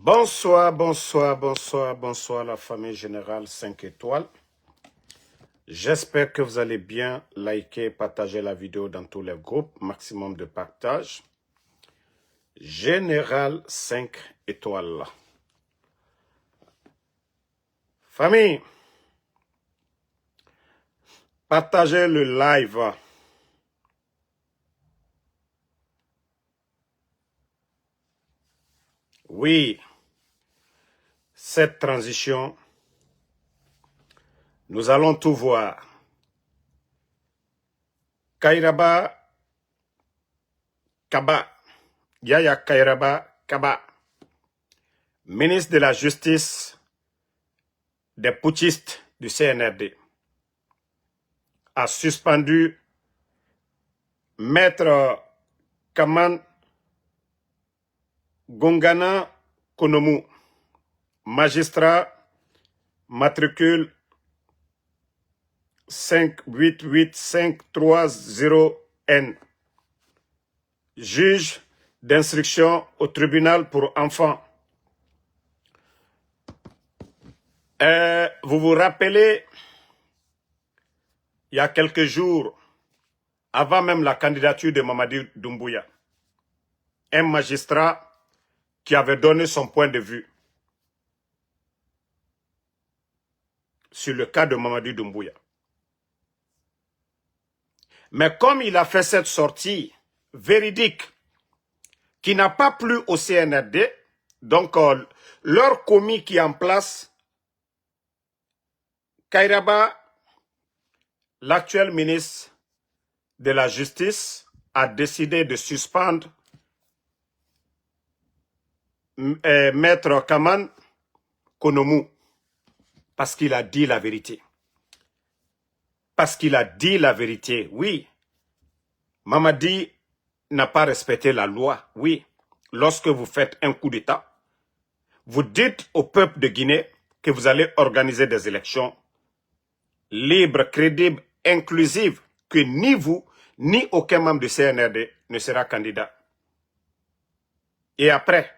Bonsoir, bonsoir, bonsoir, bonsoir la famille générale 5 étoiles. J'espère que vous allez bien. Likez, partagez la vidéo dans tous les groupes. Maximum de partage. Général 5 étoiles. Famille, partagez le live. Oui, cette transition, nous allons tout voir. Kairaba Kaba, Yaya Kairaba Kaba, ministre de la Justice des putschistes du CNRD, a suspendu Maître Kaman Gongana Konomu, magistrat, matricule 588530N, juge d'instruction au tribunal pour enfants. Vous vous rappelez, il y a quelques jours, avant même la candidature de Mamadi Doumbouya, un magistrat qui avait donné son point de vue sur le cas de Mamadi Doumbouya. Mais comme il a fait cette sortie véridique qui n'a pas plu au CNRD, donc leur commis qui est en place, Kairaba, l'actuel ministre de la Justice, a décidé de suspendre Maître Kaman Konomu parce qu'il a dit la vérité. Parce qu'il a dit la vérité, oui. Mamadi n'a pas respecté la loi, oui. Lorsque vous faites un coup d'État, vous dites au peuple de Guinée que vous allez organiser des élections libres, crédibles, inclusives, que ni vous, ni aucun membre du CNRD ne sera candidat. Et après,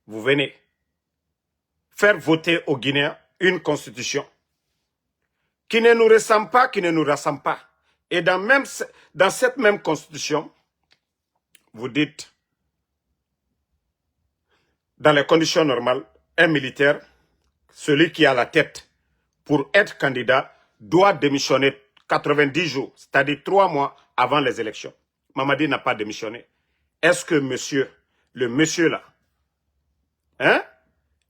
vous venez faire voter aux Guinéens une constitution qui ne nous ressemble pas, qui ne nous rassemble pas. Et dans cette même constitution, vous dites, dans les conditions normales, un militaire, celui qui a la tête pour être candidat, doit démissionner 90 jours, c'est-à-dire 3 mois avant les élections. Mamadi n'a pas démissionné. Est-ce que le monsieur là, hein?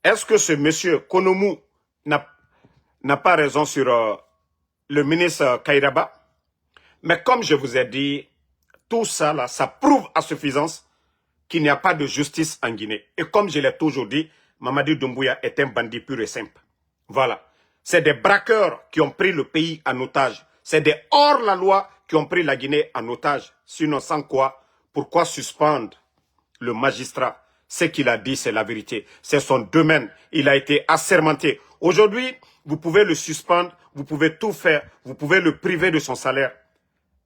Est-ce que ce monsieur Konomu n'a pas raison sur le ministre Kairaba? Mais comme je vous ai dit, tout ça là, ça prouve à suffisance qu'il n'y a pas de justice en Guinée. Et comme je l'ai toujours dit, Mamadi Doumbouya est un bandit pur et simple. Voilà. C'est des braqueurs qui ont pris le pays en otage. C'est des hors-la-loi qui ont pris la Guinée en otage. Sinon, sans quoi, pourquoi suspendre le magistrat? Ce qu'il a dit, c'est la vérité. C'est son domaine. Il a été assermenté. Aujourd'hui, vous pouvez le suspendre, vous pouvez tout faire, vous pouvez le priver de son salaire.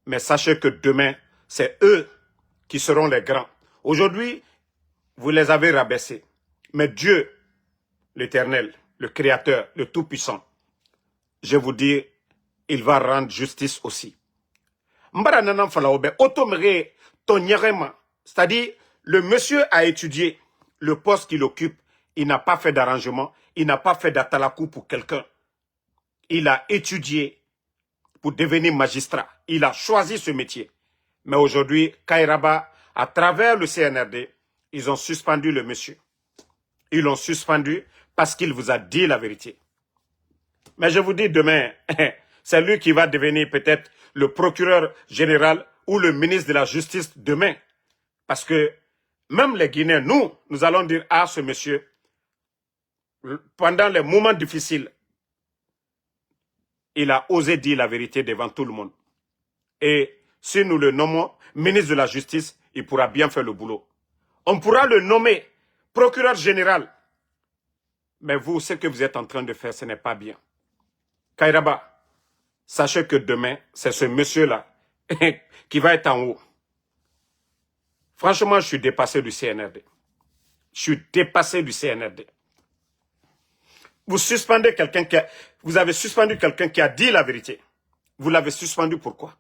Mais sachez que demain, c'est eux qui seront les grands. Aujourd'hui, vous les avez rabaissés. Mais Dieu, l'Éternel, le Créateur, le Tout-Puissant, je vous dis, il va rendre justice aussi. C'est-à-dire, le monsieur a étudié le poste qu'il occupe. Il n'a pas fait d'arrangement. Il n'a pas fait d'atalakou pour quelqu'un. Il a étudié pour devenir magistrat. Il a choisi ce métier. Mais aujourd'hui, Kairaba, à travers le CNRD, ils ont suspendu le monsieur. Ils l'ont suspendu parce qu'il vous a dit la vérité. Mais je vous dis demain, c'est lui qui va devenir peut-être le procureur général ou le ministre de la Justice demain. Parce que même les Guinéens, nous allons dire à ce monsieur, pendant les moments difficiles, il a osé dire la vérité devant tout le monde. Et si nous le nommons ministre de la Justice, il pourra bien faire le boulot. On pourra le nommer procureur général. Mais vous, ce que vous êtes en train de faire, ce n'est pas bien. Kairaba, sachez que demain, c'est ce monsieur-là qui va être en haut. Franchement, je suis dépassé du CNRD. Je suis dépassé du CNRD. Vous suspendez quelqu'un vous avez suspendu quelqu'un qui a dit la vérité. Vous l'avez suspendu pourquoi?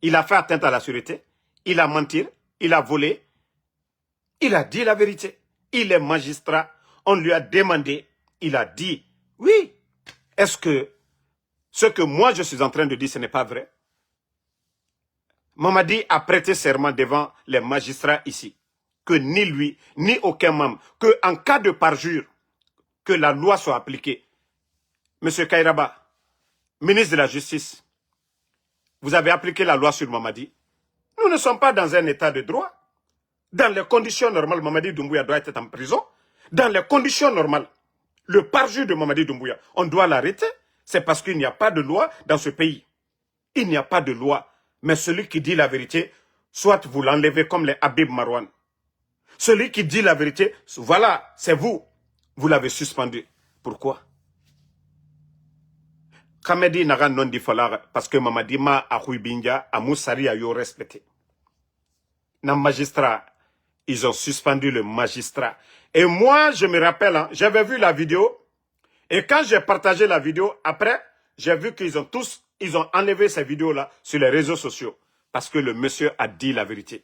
Il a fait atteinte à la sûreté, il a menti, il a volé, il a dit la vérité. Il est magistrat, on lui a demandé, il a dit, oui. Est-ce que ce que moi je suis en train de dire, ce n'est pas vrai? Mamadi a prêté serment devant les magistrats ici, que ni lui, ni aucun membre, que en cas de parjure, que la loi soit appliquée. Monsieur Kairaba, ministre de la Justice, vous avez appliqué la loi sur Mamadi. Nous ne sommes pas dans un état de droit. Dans les conditions normales, Mamadi Doumbouya doit être en prison. Dans les conditions normales, le parjure de Mamadi Doumbouya, on doit l'arrêter. C'est parce qu'il n'y a pas de loi dans ce pays. Il n'y a pas de loi. Mais celui qui dit la vérité, soit vous l'enlevez comme les Habib Marwan. Celui qui dit la vérité, voilà, c'est vous. Vous l'avez suspendu. Pourquoi? Kamedi naga non di falar parce que Mamadi ma a Bindia, a Moussari a yo respecté. Dans magistrat, ils ont suspendu le magistrat. Et moi, je me rappelle, hein, j'avais vu la vidéo. Et quand j'ai partagé la vidéo, après, j'ai vu qu'ils ont tous, ils ont enlevé ces vidéos-là sur les réseaux sociaux. Parce que le monsieur a dit la vérité.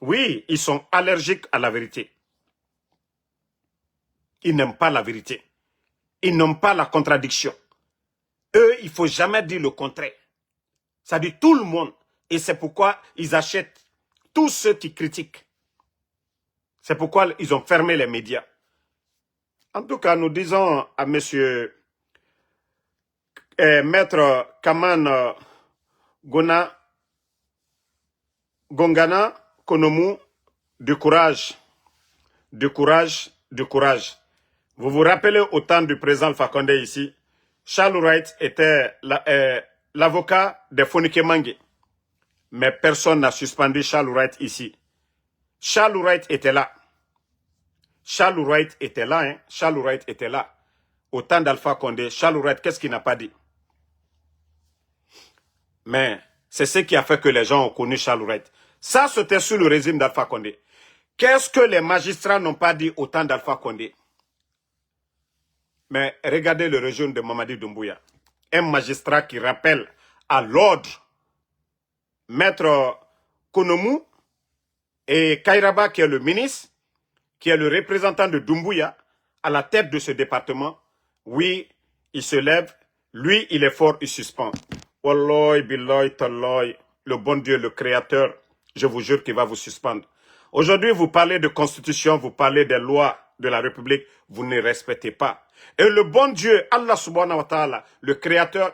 Oui, ils sont allergiques à la vérité. Ils n'aiment pas la vérité. Ils n'aiment pas la contradiction. Eux, il ne faut jamais dire le contraire. Ça dit tout le monde. Et c'est pourquoi ils achètent tous ceux qui critiquent. C'est pourquoi ils ont fermé les médias. En tout cas, nous disons à monsieur Maître Kaman Gongana Konomu, du courage, du courage, du courage. Vous vous rappelez au temps du président Alpha Condé ici, Charles Wright était l'avocat de Fonike Mangue. Mais personne n'a suspendu Charles Wright ici. Charles Wright était là. Charles Wright était là, hein. Charles Wright était là. Au temps d'Alpha Condé, Charles Wright, qu'est-ce qu'il n'a pas dit? Mais c'est ce qui a fait que les gens ont connu Charles Wright. Ça, c'était sous le régime d'Alpha Condé. Qu'est-ce que les magistrats n'ont pas dit au temps d'Alpha Condé? Mais regardez le régime de Mamadi Doumbouya. Un magistrat qui rappelle à l'ordre Maître Konomu et Kairaba, qui est le ministre, qui est le représentant de Doumbouya, à la tête de ce département. Oui, il se lève. Lui, il est fort, il suspend. Wallahi, billahi, tallahi, le bon Dieu, le Créateur, je vous jure qu'il va vous suspendre. Aujourd'hui, vous parlez de constitution, vous parlez des lois de la République, vous ne respectez pas. Et le bon Dieu, Allah subhanahu wa ta'ala, le Créateur,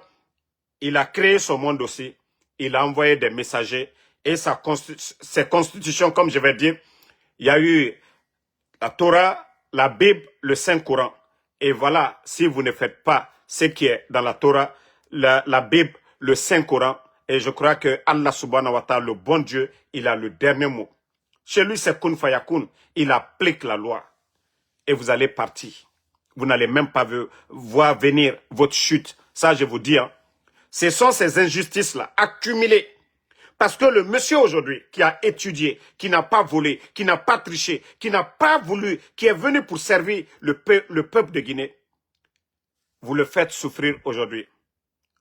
il a créé son monde aussi. Il a envoyé des messagers et ses constitutions, comme je vais dire, il y a eu la Torah, la Bible, le Saint-Coran. Et voilà, si vous ne faites pas ce qui est dans la Torah, la Bible, le Saint-Coran, et je crois que Allah subhanahu wa ta'ala, le bon Dieu, il a le dernier mot. Chez lui, c'est kun fayakun. Il applique la loi. Et vous allez partir. Vous n'allez même pas voir venir votre chute. Ça, je vous dis, hein. Ce sont ces injustices-là, accumulées. Parce que le monsieur aujourd'hui, qui a étudié, qui n'a pas volé, qui n'a pas triché, qui n'a pas voulu, qui est venu pour servir le peuple de Guinée, vous le faites souffrir aujourd'hui.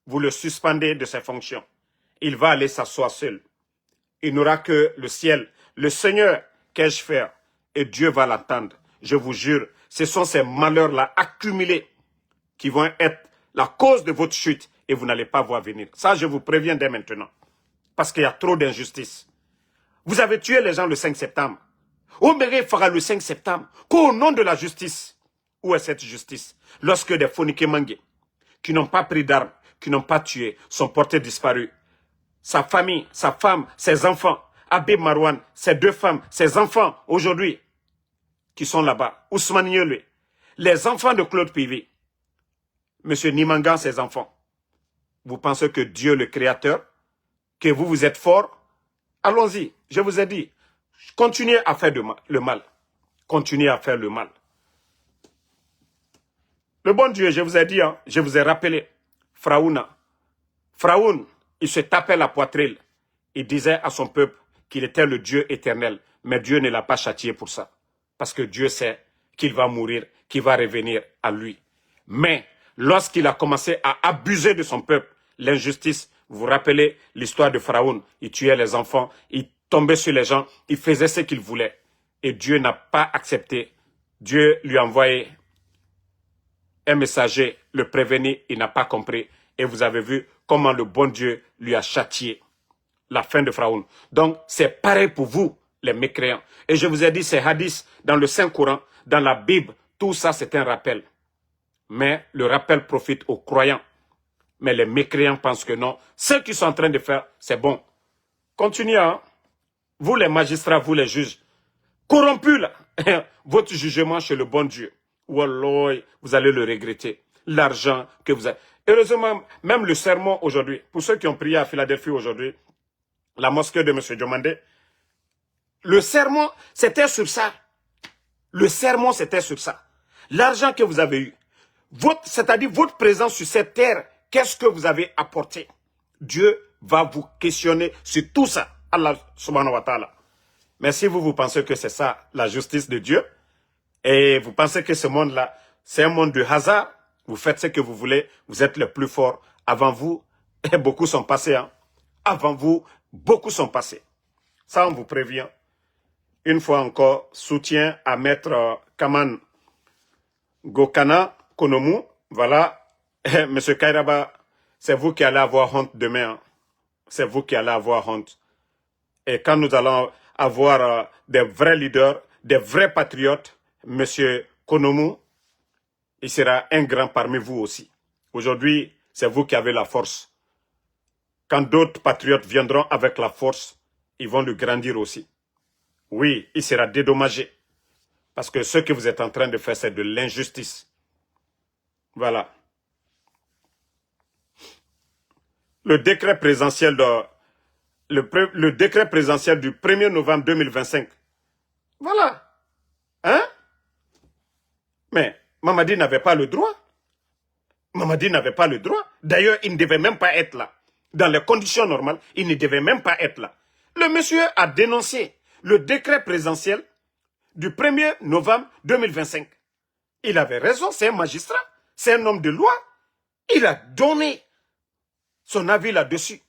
Vous le suspendez de ses fonctions. Il va aller s'asseoir seul. Il n'aura que le ciel. Le Seigneur, qu'ai-je faire? Et Dieu va l'attendre. Je vous jure, ce sont ces malheurs-là accumulés qui vont être la cause de votre chute et vous n'allez pas voir venir. Ça, je vous préviens dès maintenant. Parce qu'il y a trop d'injustice. Vous avez tué les gens le 5 septembre. Omere fera le 5 septembre. Qu'au nom de la justice. Où est cette justice? Lorsque des Fonike Mangue, qui n'ont pas pris d'armes, qui n'ont pas tué, sont portés disparus. Sa famille, sa femme, ses enfants, Habib Marwan, ses deux femmes, ses enfants, aujourd'hui, qui sont là-bas. Ousmane Yelwe, les enfants de Claude Pivi, Monsieur Nimangan, ses enfants. Vous pensez que Dieu, le Créateur, que vous êtes fort? Allons-y, je vous ai dit, continuez à faire le mal. Continuez à faire le mal. Le bon Dieu, je vous ai dit, hein, je vous ai rappelé, Fraouna. Fraoun, il se tapait la poitrine. Il disait à son peuple qu'il était le Dieu éternel. Mais Dieu ne l'a pas châtié pour ça. parce que Dieu sait qu'il va mourir, qu'il va revenir à lui. Mais lorsqu'il a commencé à abuser de son peuple, l'injustice, vous vous rappelez l'histoire de Pharaon, il tuait les enfants, il tombait sur les gens, il faisait ce qu'il voulait. Et Dieu n'a pas accepté. Dieu lui a envoyé un messager, le prévenir, il n'a pas compris. Et vous avez vu comment le bon Dieu lui a châtié la fin de Pharaon. Donc, c'est pareil pour vous, les mécréants. Et je vous ai dit, ces hadiths dans le Saint-Coran, dans la Bible, tout ça, c'est un rappel. Mais le rappel profite aux croyants. Mais les mécréants pensent que non. Ce qu'ils sont en train de faire, c'est bon. Continuez, hein? Vous les magistrats, vous les juges, corrompus là, votre jugement chez le bon Dieu. Wallah, vous allez le regretter. L'argent que vous avez. Heureusement, même le sermon aujourd'hui, pour ceux qui ont prié à Philadelphie aujourd'hui, la mosquée de M. Diomandé, le sermon, c'était sur ça. Le sermon, c'était sur ça. L'argent que vous avez eu, c'est-à-dire votre présence sur cette terre, qu'est-ce que vous avez apporté? Dieu va vous questionner sur tout ça. Allah subhanahu wa ta'ala. Mais si vous pensez que c'est ça, la justice de Dieu, et vous pensez que ce monde-là, c'est un monde de hasard, vous faites ce que vous voulez, vous êtes le plus fort. Avant vous, et beaucoup sont passés. Hein. Avant vous, beaucoup sont passés. Ça, on vous prévient. Une fois encore, soutien à Maître Kaman Gokana Konomu. Voilà, Monsieur Kairaba, c'est vous qui allez avoir honte demain. Hein. C'est vous qui allez avoir honte. Et quand nous allons avoir des vrais leaders, des vrais patriotes, Monsieur Konomu, il sera un grand parmi vous aussi. Aujourd'hui, c'est vous qui avez la force. Quand d'autres patriotes viendront avec la force, ils vont le grandir aussi. Oui, il sera dédommagé. Parce que ce que vous êtes en train de faire, c'est de l'injustice. Voilà. Le décret présidentiel le décret présidentiel du 1er novembre 2025. Voilà. Hein? Mais Mamadi n'avait pas le droit. Mamadi n'avait pas le droit. D'ailleurs, il ne devait même pas être là. Dans les conditions normales, il ne devait même pas être là. Le monsieur a dénoncé le décret présidentiel du 1er novembre 2025. Il avait raison, c'est un magistrat, c'est un homme de loi. Il a donné son avis là-dessus.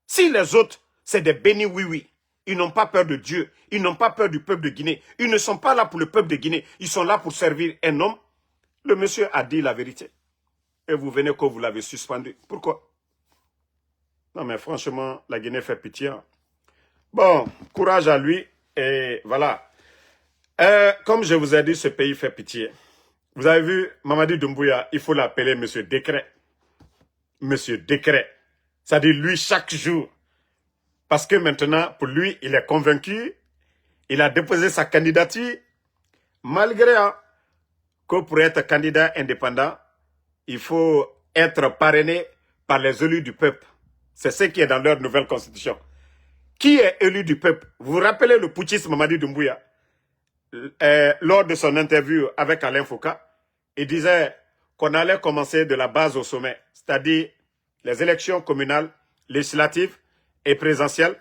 Si les autres, c'est des bénis oui-oui, ils n'ont pas peur de Dieu, ils n'ont pas peur du peuple de Guinée, ils ne sont pas là pour le peuple de Guinée, ils sont là pour servir un homme. Le monsieur a dit la vérité. Et vous venez que vous l'avez suspendu. Pourquoi? Non mais franchement, la Guinée fait pitié. Hein. Bon, courage à lui. Et voilà. Comme je vous ai dit, ce pays fait pitié. Vous avez vu, Mamadi Doumbouya, il faut l'appeler Monsieur Décret. Monsieur Décret. C'est-à-dire lui chaque jour. Parce que maintenant, pour lui, il est convaincu. Il a déposé sa candidature. Malgré que pour être candidat indépendant, il faut être parrainé par les élus du peuple. C'est ce qui est dans leur nouvelle constitution. Qui est élu du peuple? Vous vous rappelez le putschiste Mamadi Doumbouya? Lors de son interview avec Alain Foucault, il disait qu'on allait commencer de la base au sommet, c'est-à-dire les élections communales, législatives et présidentielles.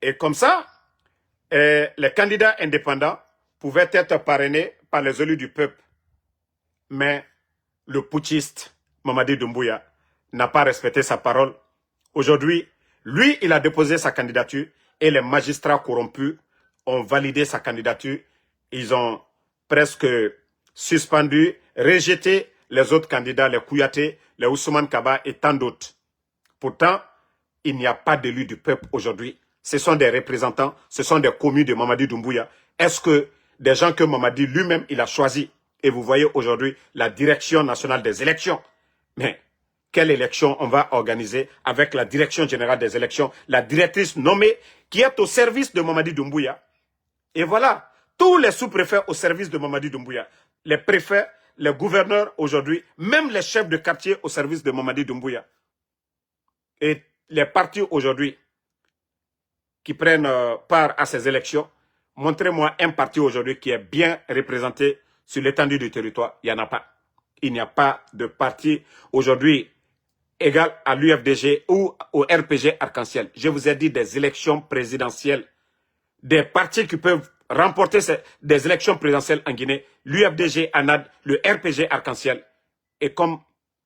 Et comme ça, les candidats indépendants pouvaient être parrainés par les élus du peuple. Mais le putschiste Mamadi Doumbouya n'a pas respecté sa parole. Aujourd'hui, lui, il a déposé sa candidature et les magistrats corrompus ont validé sa candidature. Ils ont presque suspendu, rejeté les autres candidats, les Kouyaté, les Ousmane Kaba et tant d'autres. Pourtant, il n'y a pas d'élus du peuple aujourd'hui. Ce sont des représentants, ce sont des commis de Mamadi Doumbouya. Est-ce que des gens que Mamadi lui-même, il a choisi? Et vous voyez aujourd'hui la direction nationale des élections. Mais quelle élection on va organiser avec la direction générale des élections, la directrice nommée qui est au service de Mamadi Doumbouya? Et voilà, tous les sous-préfets au service de Mamadi Doumbouya, les préfets, les gouverneurs aujourd'hui, même les chefs de quartier au service de Mamadi Doumbouya. Et les partis aujourd'hui qui prennent part à ces élections, montrez-moi un parti aujourd'hui qui est bien représenté sur l'étendue du territoire. Il n'y en a pas. Il n'y a pas de parti aujourd'hui égal à l'UFDG ou au RPG Arc-en-Ciel. Je vous ai dit des élections présidentielles. Des partis qui peuvent remporter des élections présidentielles en Guinée, l'UFDG ANAD, le RPG Arc-en-Ciel. Et comme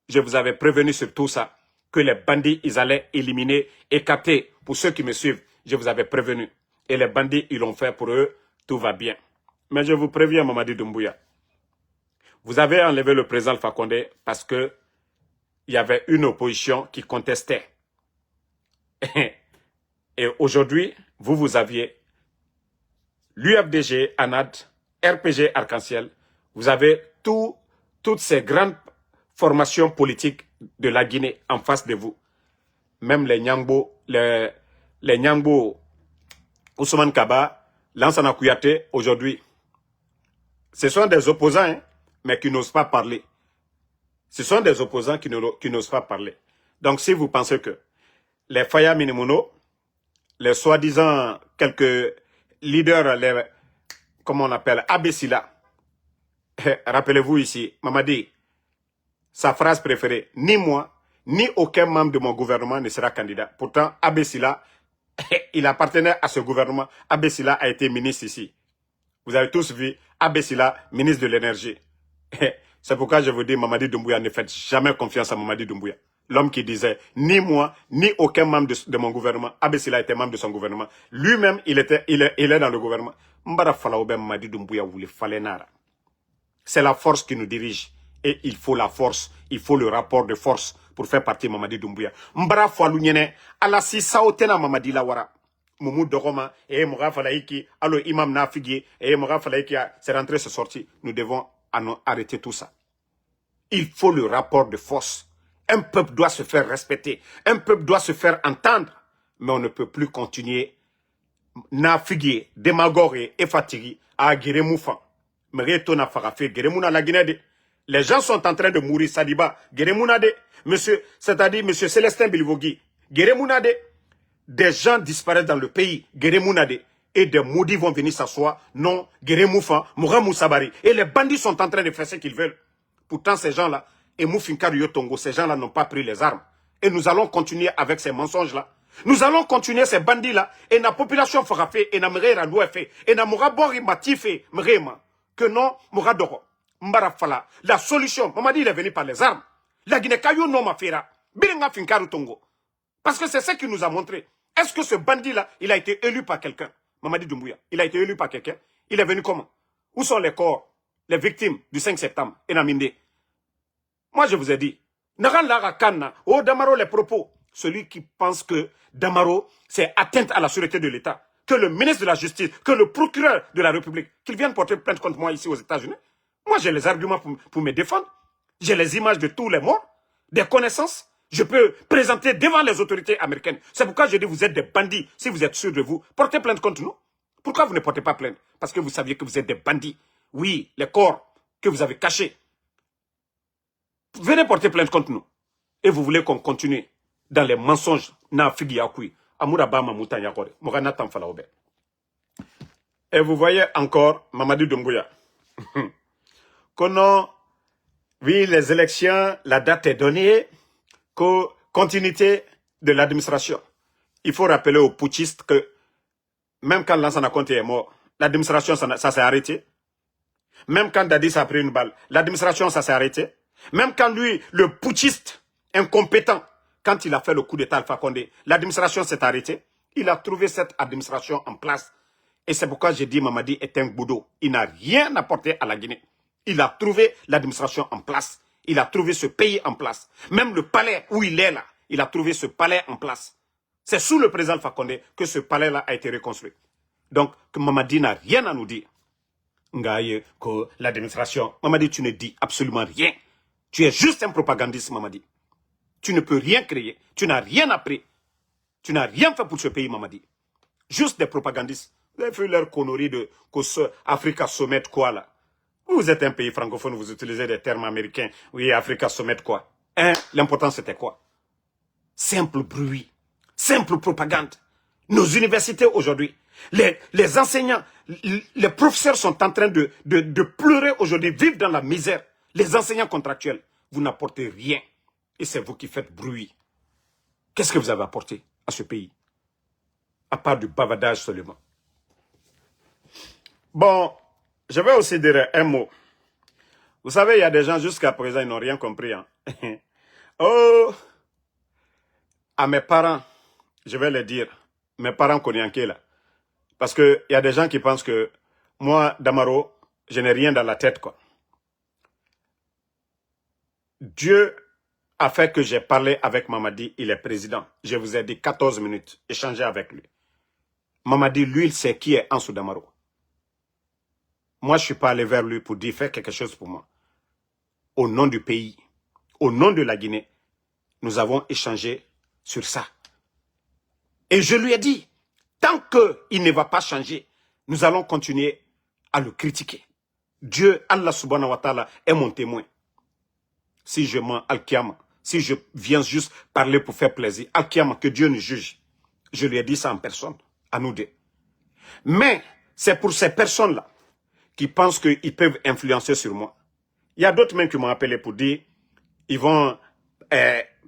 je vous avais prévenu sur tout ça, que les bandits, ils allaient éliminer et capter. Pour ceux qui me suivent, je vous avais prévenu. Et les bandits, ils l'ont fait pour eux, tout va bien. Mais je vous préviens, Mamadi Doumbouya, vous avez enlevé le président Alpha Condé parce que il y avait une opposition qui contestait. Et aujourd'hui, vous aviez l'UFDG, ANAD, RPG Arc-en-Ciel. Vous avez toutes ces grandes formations politiques de la Guinée en face de vous. Même les Nyangbo, les Nyangbo, Ousmane Kaba, Lansana Kouyaté, aujourd'hui. Ce sont des opposants, hein, mais qui n'osent pas parler. Ce sont des opposants qui n'osent pas parler. Donc, si vous pensez que les Faya Minimono, les soi-disant quelques leaders, comment on appelle, Abessila, rappelez-vous ici, Mamadi, sa phrase préférée, ni moi, ni aucun membre de mon gouvernement ne sera candidat. Pourtant, Abessila, il appartenait à ce gouvernement. Abessila a été ministre ici. Vous avez tous vu Abessila, ministre de l'énergie. C'est pourquoi je vous dis, Mamadi Doumbouya, ne faites jamais confiance à Mamadi Doumbouya. L'homme qui disait, ni moi, ni aucun membre de mon gouvernement. Abessila était membre de son gouvernement. Lui-même, il est dans le gouvernement. Mbara Falaoube Mamadi Doumbouya voulait Falenara. C'est la force qui nous dirige. Et il faut la force, il faut le rapport de force pour faire partie de Mamadi Doumbouya. Mbara Falounyene, ala si saotena Mamadi Lawara. Moumou Doroma, et Moura Falaiki, allo Imam Nafigi, et Moura Falaiki, c'est rentré, c'est sorti. Nous devons arrêter tout ça. Il faut le rapport de force. Un peuple doit se faire respecter. Un peuple doit se faire entendre. Mais on ne peut plus continuer Nafigi, démagogue et fatigué à Guérémoufan. Mreto Farafe, Guérémouna la Guinée. Les gens sont en train de mourir, Sadiba, Guérémounade, monsieur, c'est-à-dire monsieur Célestin Bilivogui, Guérémounade. Des gens disparaissent dans le pays, Guérémounade, et des maudits vont venir s'asseoir, non, Guérémoufan, Moura Moussabari, et les bandits sont en train de faire ce qu'ils veulent. Pourtant, ces gens-là, et Moufinkar Yotongo, ces gens-là n'ont pas pris les armes. Et nous allons continuer avec ces mensonges-là. Nous allons continuer ces bandits-là, et la population fera fait, et na mrera fait, et na moura bori matife, mrema, que non, moura doro. Mbarafala, la solution, Mamadi il est venu par les armes. La Guinée Kayou non ma fera, Biringa Finkaru Tongo. Parce que c'est ce qu'il nous a montré. Est-ce que ce bandit-là, il a été élu par quelqu'un? Mamadi Doumbouya, il a été élu par quelqu'un? Il est venu comment? Où sont les corps, les victimes du 5 septembre, et Naminde? Moi, je vous ai dit, Naran Lara Kanna, oh Damaro les propos. Celui qui pense que Damaro, c'est atteinte à la sûreté de l'État, que le ministre de la Justice, que le procureur de la République, qu'il vienne porter plainte contre moi ici aux États-Unis. Moi, j'ai les arguments pour me défendre. J'ai les images de tous les morts, des connaissances. Je peux présenter devant les autorités américaines. C'est pourquoi je dis, vous êtes des bandits. Si vous êtes sûr de vous, portez plainte contre nous. Pourquoi vous ne portez pas plainte? Parce que vous saviez que vous êtes des bandits. Oui, les corps que vous avez cachés. Venez porter plainte contre nous. Et vous voulez qu'on continue dans les mensonges. Et vous voyez encore Mamadi Doumbouya. Qu'on oui, les élections, la date est donnée, continuité de l'administration. Il faut rappeler aux putschistes que même quand Lansana Conté est mort, l'administration, ça s'est arrêté. Même quand Dadis a pris une balle, l'administration, ça s'est arrêté. Même quand lui, le putschiste incompétent, quand il a fait le coup d'État Alpha Condé, l'administration s'est arrêtée. Il a trouvé cette administration en place. Et c'est pourquoi j'ai dit Mamadi est un boudot. Il n'a rien apporté à la Guinée. Il a trouvé l'administration en place. Il a trouvé ce pays en place. Même le palais où il est là, il a trouvé ce palais en place. C'est sous le président Alpha Condé que ce palais-là a été reconstruit. Donc, que Mamadi n'a rien à nous dire. Ngaye, que l'administration, Mamadi, tu ne dis absolument rien. Tu es juste un propagandiste, Mamadi. Tu ne peux rien créer. Tu n'as rien appris. Tu n'as rien fait pour ce pays, Mamadi. Juste des propagandistes. Vous avez fait leur connerie de Africa Sommet quoi là. Vous êtes un pays francophone, vous utilisez des termes américains. Oui, Africa Sommet quoi. Hein? L'important c'était quoi? Simple bruit. Simple propagande. Nos universités aujourd'hui, les enseignants, les professeurs sont en train de pleurer aujourd'hui, vivre dans la misère. Les enseignants contractuels, vous n'apportez rien. Et c'est vous qui faites bruit. Qu'est-ce que vous avez apporté à ce pays? À part du bavardage seulement. Bon, je vais aussi dire un mot. Vous savez, il y a des gens jusqu'à présent, ils n'ont rien compris. Hein. Oh, à mes parents, je vais les dire, mes parents Konyanké là. Parce qu'il y a des gens qui pensent que moi, Damaro, je n'ai rien dans la tête, quoi. Dieu a fait que j'ai parlé avec Mamadi, il est président. Je vous ai dit 14 minutes, échanger avec lui. Mamadi, lui, il sait qui est Ansou Damaro. Moi, je ne suis pas allé vers lui pour dire faire quelque chose pour moi. Au nom du pays, au nom de la Guinée, nous avons échangé sur ça. Et je lui ai dit, tant qu'il ne va pas changer, nous allons continuer à le critiquer. Dieu, Allah subhanahu wa ta'ala, est mon témoin. Si je mens, Al-Kiyama, si je viens juste parler pour faire plaisir, Al-Kiyama, que Dieu nous juge. Je lui ai dit ça en personne, à nous deux. Mais c'est pour ces personnes-là qui pensent qu'ils peuvent influencer sur moi. Il y a d'autres même qui m'ont appelé pour dire, ils vont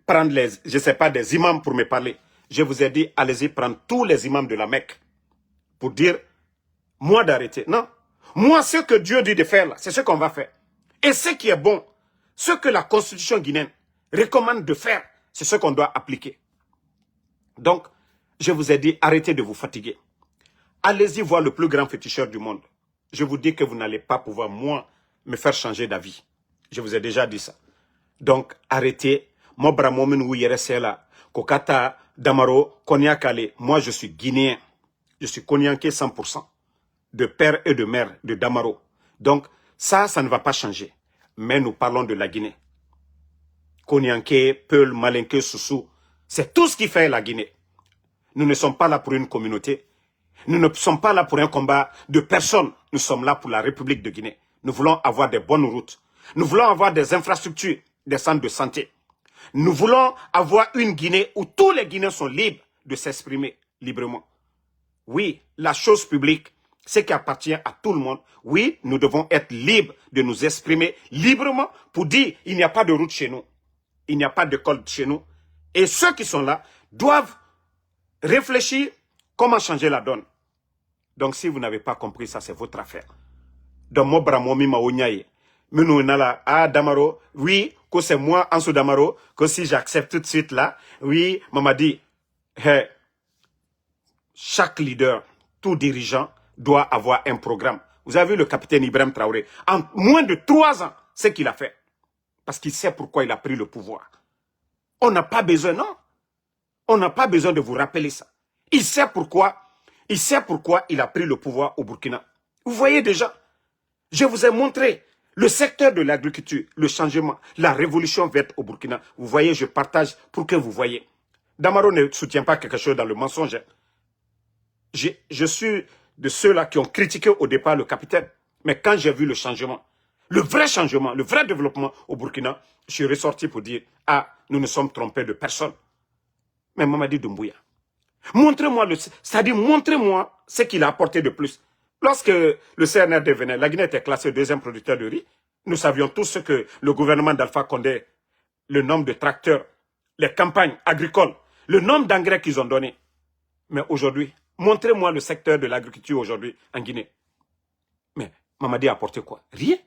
prendre les, je sais pas, des imams pour me parler. Je vous ai dit, allez-y prendre tous les imams de la Mecque pour dire, moi d'arrêter. Non. Moi, ce que Dieu dit de faire là, c'est ce qu'on va faire. Et ce qui est bon, ce que la constitution guinéenne recommande de faire, c'est ce qu'on doit appliquer. Donc, je vous ai dit, arrêtez de vous fatiguer. Allez-y voir le plus grand féticheur du monde. Je vous dis que vous n'allez pas pouvoir, moi, me faire changer d'avis. Je vous ai déjà dit ça. Donc, arrêtez. Mobra momen ou yeresela, kokata, damaro, konyakale. Moi, je suis guinéen. Je suis konyanké 100%. De père et de mère de Damaro. Donc, ça ne va pas changer. Mais nous parlons de la Guinée. Konyanké, Peul, Malinké, Soussou. C'est tout ce qui fait la Guinée. Nous ne sommes pas là pour une communauté. Nous ne sommes pas là pour un combat de personnes. Nous sommes là pour la République de Guinée. Nous voulons avoir des bonnes routes. Nous voulons avoir des infrastructures, des centres de santé. Nous voulons avoir une Guinée où tous les Guinéens sont libres de s'exprimer librement. Oui, la chose publique, ce qui appartient à tout le monde, oui, nous devons être libres de nous exprimer librement pour dire il n'y a pas de route chez nous. Il n'y a pas d'école chez nous. Et ceux qui sont là doivent réfléchir comment changer la donne. Donc si vous n'avez pas compris ça, c'est votre affaire. Donc moi, Bramomi Maonyaye, ah Damaro, oui, que c'est moi, Ansou Damaro, que si j'accepte tout de suite là, oui, maman dit, hey, chaque leader, tout dirigeant doit avoir un programme. Vous avez vu le capitaine Ibrahim Traoré, en moins de 3 ans, ce qu'il a fait. Parce qu'il sait pourquoi il a pris le pouvoir. On n'a pas besoin, non. On n'a pas besoin de vous rappeler ça. Il sait pourquoi il a pris le pouvoir au Burkina. Vous voyez déjà, je vous ai montré le secteur de l'agriculture, le changement, la révolution verte au Burkina. Vous voyez, je partage pour que vous voyez. Damaro ne soutient pas quelque chose dans le mensonge. Je suis de ceux-là qui ont critiqué au départ le capitaine. Mais quand j'ai vu le changement, le vrai changement, le vrai développement au Burkina, je suis ressorti pour dire, ah, nous ne sommes trompés de personne. Mais Mamadi Doumbouya, montrez-moi c'est-à-dire montrez-moi ce qu'il a apporté de plus. Lorsque le CNRD venait, la Guinée était classée deuxième producteur de riz. Nous savions tous ce que le gouvernement d'Alpha Condé, le nombre de tracteurs, les campagnes agricoles, le nombre d'engrais qu'ils ont donné. Mais aujourd'hui, montrez-moi le secteur de l'agriculture aujourd'hui en Guinée. Mais Mamadi a apporté quoi? Rien.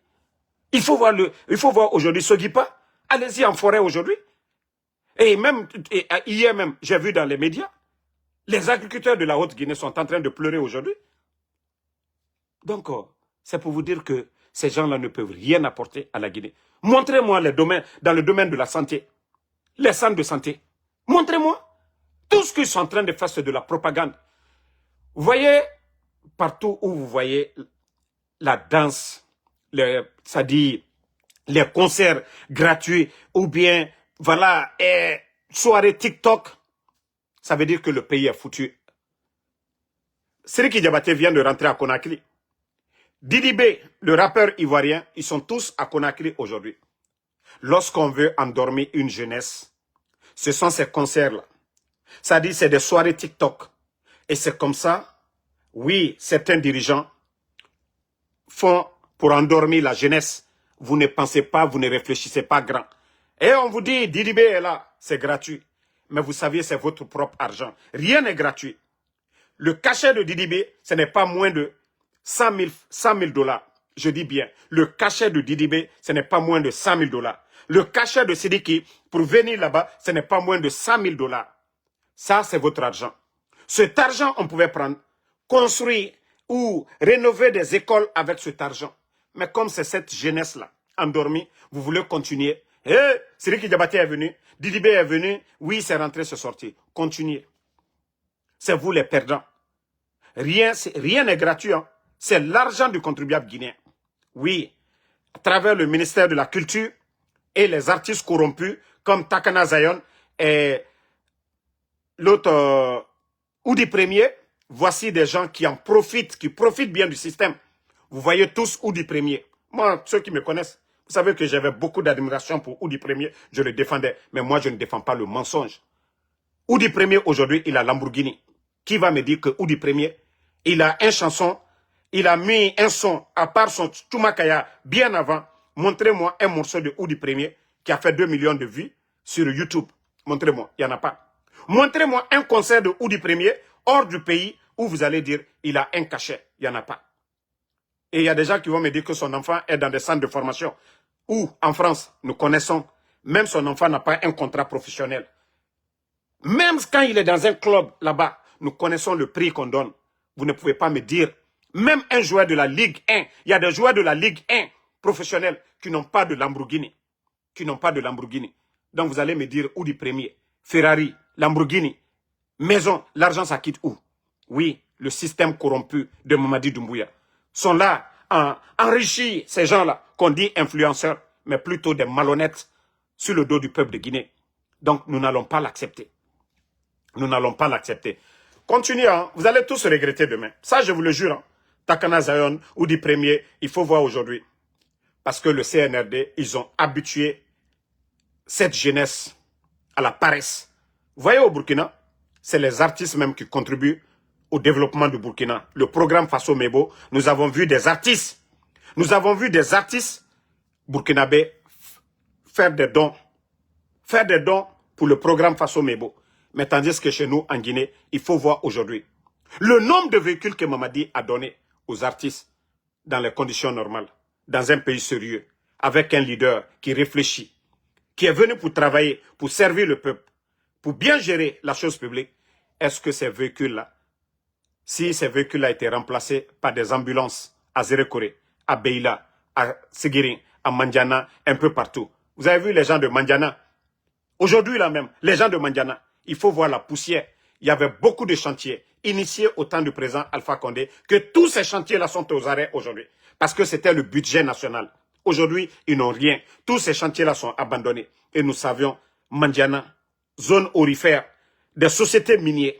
Il faut voir aujourd'hui Sogipa. Allez-y en forêt aujourd'hui. Et même, hier même, j'ai vu dans les médias, les agriculteurs de la Haute-Guinée sont en train de pleurer aujourd'hui. Donc, c'est pour vous dire que ces gens-là ne peuvent rien apporter à la Guinée. Montrez-moi les domaines, dans le domaine de la santé, les centres de santé. Montrez-moi. Tout ce qu'ils sont en train de faire, c'est de la propagande. Vous voyez, partout où vous voyez la danse, c'est-à-dire les concerts gratuits, ou bien, voilà, soirée TikTok, ça veut dire que le pays est foutu. Siriki Diabaté vient de rentrer à Conakry. Didi B, le rappeur ivoirien, ils sont tous à Conakry aujourd'hui. Lorsqu'on veut endormir une jeunesse, ce sont ces concerts-là. Ça dit, c'est des soirées TikTok. Et c'est comme ça, oui, certains dirigeants font pour endormir la jeunesse. Vous ne pensez pas, vous ne réfléchissez pas grand. Et on vous dit, Didi B est là, c'est gratuit. Mais vous saviez, c'est votre propre argent. Rien n'est gratuit. Le cachet de Didi B, ce n'est pas moins de 100 000 dollars. Je dis bien, le cachet de Didibé, ce n'est pas moins de 100 000 dollars. Le cachet de Sidiki, pour venir là-bas, ce n'est pas moins de 100 000 dollars. Ça, c'est votre argent. Cet argent, on pouvait prendre, construire ou rénover des écoles avec cet argent. Mais comme c'est cette jeunesse-là, endormie, vous voulez continuer. Sidiki Diabaté est venu, Didibé est venu, oui, c'est rentré, c'est sorti. Continuez. C'est vous les perdants. Rien n'est gratuit. Hein. C'est l'argent du contribuable guinéen. Oui, à travers le ministère de la Culture et les artistes corrompus comme Takana Zion et l'autre Oudi Premier, voici des gens qui en profitent, qui profitent bien du système. Vous voyez tous Oudi Premier. Moi, ceux qui me connaissent, vous savez que j'avais beaucoup d'admiration pour Oudi Premier, je le défendais. Mais moi, je ne défends pas le mensonge. Oudi Premier, aujourd'hui, il a Lamborghini. Qui va me dire que Oudi Premier, il a une chanson, il a mis un son, à part son Tumakaya, bien avant. Montrez-moi un morceau de Oudi Premier qui a fait 2 millions de vues sur YouTube. Montrez-moi, il n'y en a pas. Montrez-moi un concert de Oudi Premier hors du pays où vous allez dire il a un cachet. Il n'y en a pas. Et il y a des gens qui vont me dire que son enfant est dans des centres de formation. Où, en France, nous connaissons, même son enfant n'a pas un contrat professionnel. Même quand il est dans un club là-bas, nous connaissons le prix qu'on donne. Vous ne pouvez pas me dire, même un joueur de la Ligue 1, il y a des joueurs de la Ligue 1 professionnels qui n'ont pas de Lamborghini. Qui n'ont pas de Lamborghini. Donc vous allez me dire, où du premier, Ferrari, Lamborghini, maison, l'argent ça quitte où? Oui, le système corrompu de Mamadi Doumbouya. Sont là, enrichis ces gens-là, qu'on dit influenceurs, mais plutôt des malhonnêtes sur le dos du peuple de Guinée. Donc nous n'allons pas l'accepter. Nous n'allons pas l'accepter. Continuez, hein. Vous allez tous regretter demain. Ça, je vous le jure. Hein. Takana Zion ou du premier, il faut voir aujourd'hui. Parce que le CNRD, ils ont habitué cette jeunesse à la paresse. Vous voyez au Burkina, c'est les artistes même qui contribuent au développement du Burkina. Le programme Faso Mebo, nous avons vu des artistes. Nous avons vu des artistes burkinabés faire des dons. Faire des dons pour le programme Faso Mebo. Mais tandis que chez nous, en Guinée, il faut voir aujourd'hui le nombre de véhicules que Mamadi a donné aux artistes dans les conditions normales, dans un pays sérieux, avec un leader qui réfléchit, qui est venu pour travailler, pour servir le peuple, pour bien gérer la chose publique. Est-ce que ces véhicules-là, si ces véhicules-là étaient remplacés par des ambulances à Zérekore, à Beila, à Seguirin, à Mandiana, un peu partout. Vous avez vu les gens de Mandiana? Aujourd'hui là même, les gens de Mandiana, il faut voir la poussière. Il y avait beaucoup de chantiers initiés au temps du président Alpha Condé, que tous ces chantiers-là sont aux arrêts aujourd'hui. Parce que c'était le budget national. Aujourd'hui, ils n'ont rien. Tous ces chantiers-là sont abandonnés. Et nous savions, Mandiana, zone aurifère, des sociétés minières,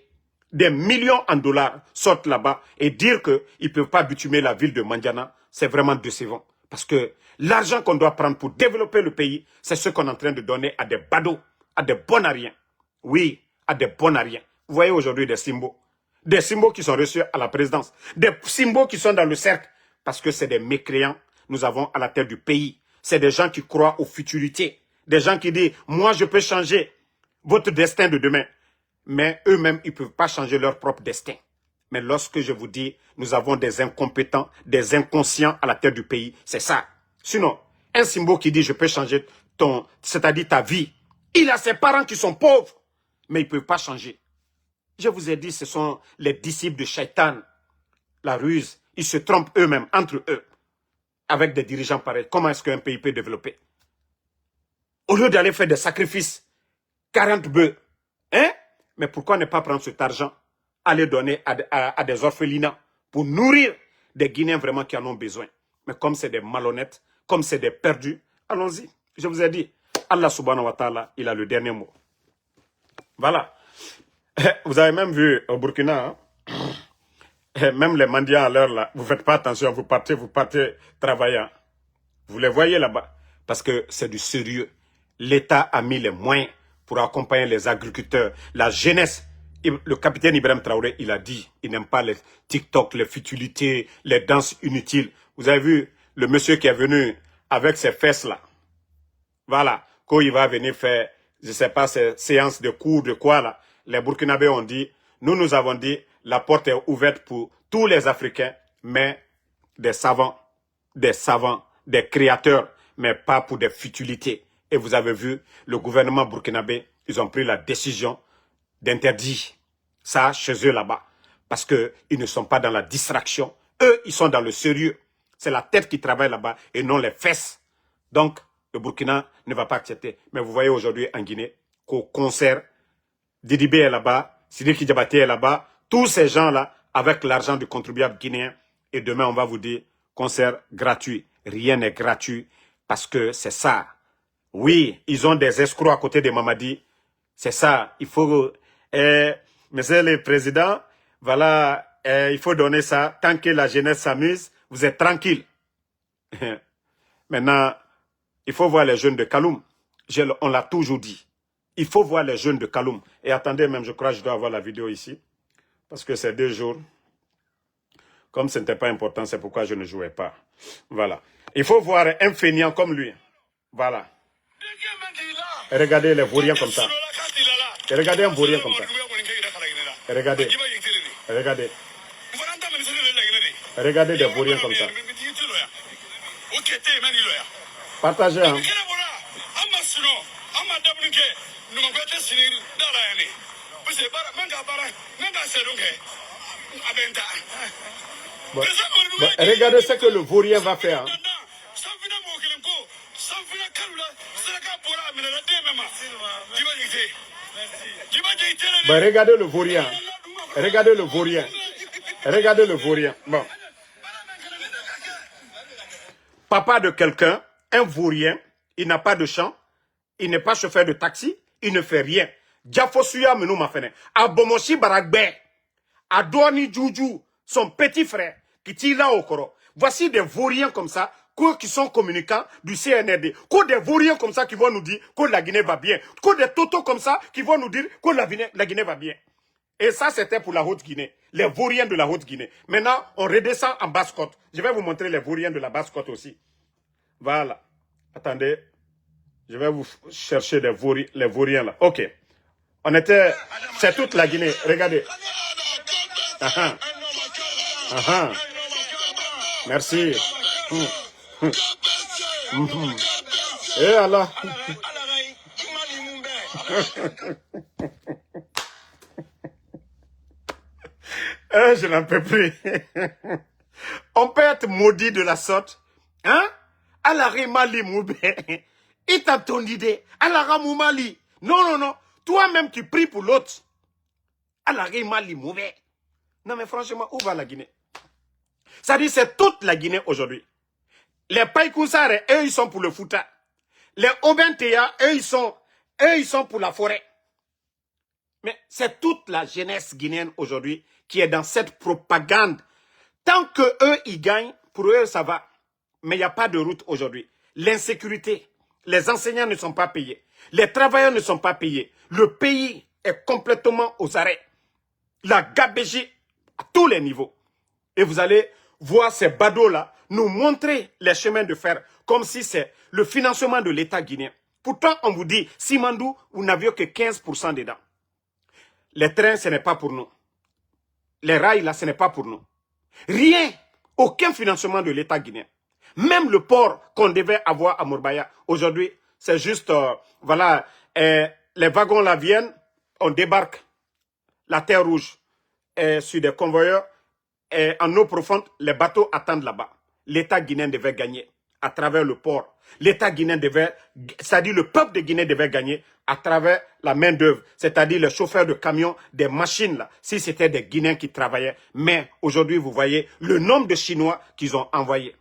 des millions en dollars sortent là-bas et dire qu'ils ne peuvent pas bitumer la ville de Mandiana, c'est vraiment décevant. Parce que l'argent qu'on doit prendre pour développer le pays, c'est ce qu'on est en train de donner à des badauds, à des bonariens. Oui, à des bonariens. Vous voyez aujourd'hui des symboles. Des symboles qui sont reçus à la présidence. Des symboles qui sont dans le cercle. Parce que c'est des mécréants. Nous avons à la tête du pays. C'est des gens qui croient aux futurités. Des gens qui disent, moi je peux changer votre destin de demain. Mais eux-mêmes, ils ne peuvent pas changer leur propre destin. Mais lorsque je vous dis, nous avons des incompétents, des inconscients à la tête du pays, c'est ça. Sinon, un symbole qui dit, je peux changer c'est-à-dire ta vie. Il a ses parents qui sont pauvres, mais ils ne peuvent pas changer. Je vous ai dit, ce sont les disciples de Shaitan. La ruse, ils se trompent eux-mêmes, entre eux, avec des dirigeants pareils. Comment est-ce qu'un pays peut développer? Au lieu d'aller faire des sacrifices, 40 bœufs, hein? Mais pourquoi ne pas prendre cet argent, aller donner à des orphelinats pour nourrir des Guinéens vraiment qui en ont besoin? Mais comme c'est des malhonnêtes, comme c'est des perdus, allons-y. Je vous ai dit, Allah subhanahu wa ta'ala, il a le dernier mot. Voilà. Vous avez même vu au Burkina, hein? Même les mendiants à l'heure là, vous ne faites pas attention, vous partez travailler. Vous les voyez là-bas. Parce que c'est du sérieux. L'État a mis les moyens pour accompagner les agriculteurs, la jeunesse. Le capitaine Ibrahim Traoré, il a dit, il n'aime pas les TikTok, les futilités, les danses inutiles. Vous avez vu le monsieur qui est venu avec ses fesses là. Voilà, quand il va venir faire, je ne sais pas, ces séances de cours de quoi là. Les Burkinabés ont dit, nous avons dit, la porte est ouverte pour tous les Africains, mais des savants, des créateurs, mais pas pour des futilités. Et vous avez vu, le gouvernement burkinabé, ils ont pris la décision d'interdire ça chez eux là-bas. Parce qu'ils ne sont pas dans la distraction. Eux, ils sont dans le sérieux. C'est la tête qui travaille là-bas et non les fesses. Donc, le Burkina ne va pas accepter. Mais vous voyez aujourd'hui en Guinée qu'au concert, Didibé est là-bas, Sidiki Diabaté est là-bas, tous ces gens-là, avec l'argent du contribuable guinéen. Et demain, on va vous dire, concert gratuit. Rien n'est gratuit parce que c'est ça. Oui, ils ont des escrocs à côté de Mamadi. C'est ça. Il faut... monsieur le président, voilà, il faut donner ça. Tant que la jeunesse s'amuse, vous êtes tranquille. Maintenant, il faut voir les jeunes de Kaloum. On l'a toujours dit. Il faut voir les jeunes de Kaloum. Et attendez, même, je crois que je dois avoir la vidéo ici. Parce que c'est 2 jours. Comme ce n'était pas important, c'est pourquoi je ne jouais pas. Voilà. Il faut voir un feignant comme lui. Voilà. Et regardez les vauriens comme ça. Et regardez un vaurien comme ça. Et regardez. Regardez. Regardez des vauriens comme ça. Partagez, hein. Bon, regardez ce que le vaurien va faire. Hein. Bon, regardez le vaurien. Regardez le vaurien. Regardez le vaurien. Bon. Papa de quelqu'un, un vaurien, il n'a pas de champ, il n'est pas chauffeur de taxi, il ne fait rien. Diafosuya menou ma fene. Abomoshi Baragbe, Adoni Djoudjou, son petit frère, qui tire là au coro. Voici des vauriens comme ça, qui sont communicants du CNRD. Des vauriens comme ça qui vont nous dire que la Guinée va bien. Des totos comme ça qui vont nous dire que la Guinée va bien. Et ça, c'était pour la Haute-Guinée. Les vauriens de la Haute-Guinée. Maintenant, on redescend en Basse-Côte. Je vais vous montrer les vauriens de la Basse-Côte aussi. Voilà. Attendez. Je vais vous chercher les vauriens là. Ok. On était... C'est toute la Guinée. Regardez. Ah, ah. Merci. Et alors. Je n'en peux plus. On peut être maudit de la sorte. Hein? Alare mali moube. Et t'as ton idée. Alara moumali. Non, non, non. Toi-même, tu pries pour l'autre. Alare mali moube. Non, mais franchement, où va la Guinée? Ça dit, c'est toute la Guinée aujourd'hui. Les Païkoussare, eux, ils sont pour le Fouta. Les Obentea, eux, ils sont pour la forêt. Mais c'est toute la jeunesse guinéenne aujourd'hui qui est dans cette propagande. Tant que eux, ils gagnent, pour eux, ça va. Mais il n'y a pas de route aujourd'hui. L'insécurité, les enseignants ne sont pas payés. Les travailleurs ne sont pas payés. Le pays est complètement aux arrêts. La gabégie à tous les niveaux. Et vous allez voir ces badauds-là nous montrer les chemins de fer comme si c'est le financement de l'État guinéen. Pourtant, on vous dit, Simandou, vous n'aviez que 15% dedans. Les trains, ce n'est pas pour nous. Les rails, là, ce n'est pas pour nous. Rien, aucun financement de l'État guinéen. Même le port qu'on devait avoir à Morbaya, aujourd'hui, c'est juste, voilà, les wagons là viennent, on débarque la terre rouge sur des convoyeurs, en eau profonde, les bateaux attendent là-bas. L'État guinéen devait gagner à travers le port. L'État guinéen devait, c'est-à-dire le peuple de Guinée devait gagner à travers la main d'œuvre, c'est-à-dire les chauffeurs de camions, des machines là, si c'était des Guinéens qui travaillaient. Mais aujourd'hui, vous voyez le nombre de Chinois qu'ils ont envoyés.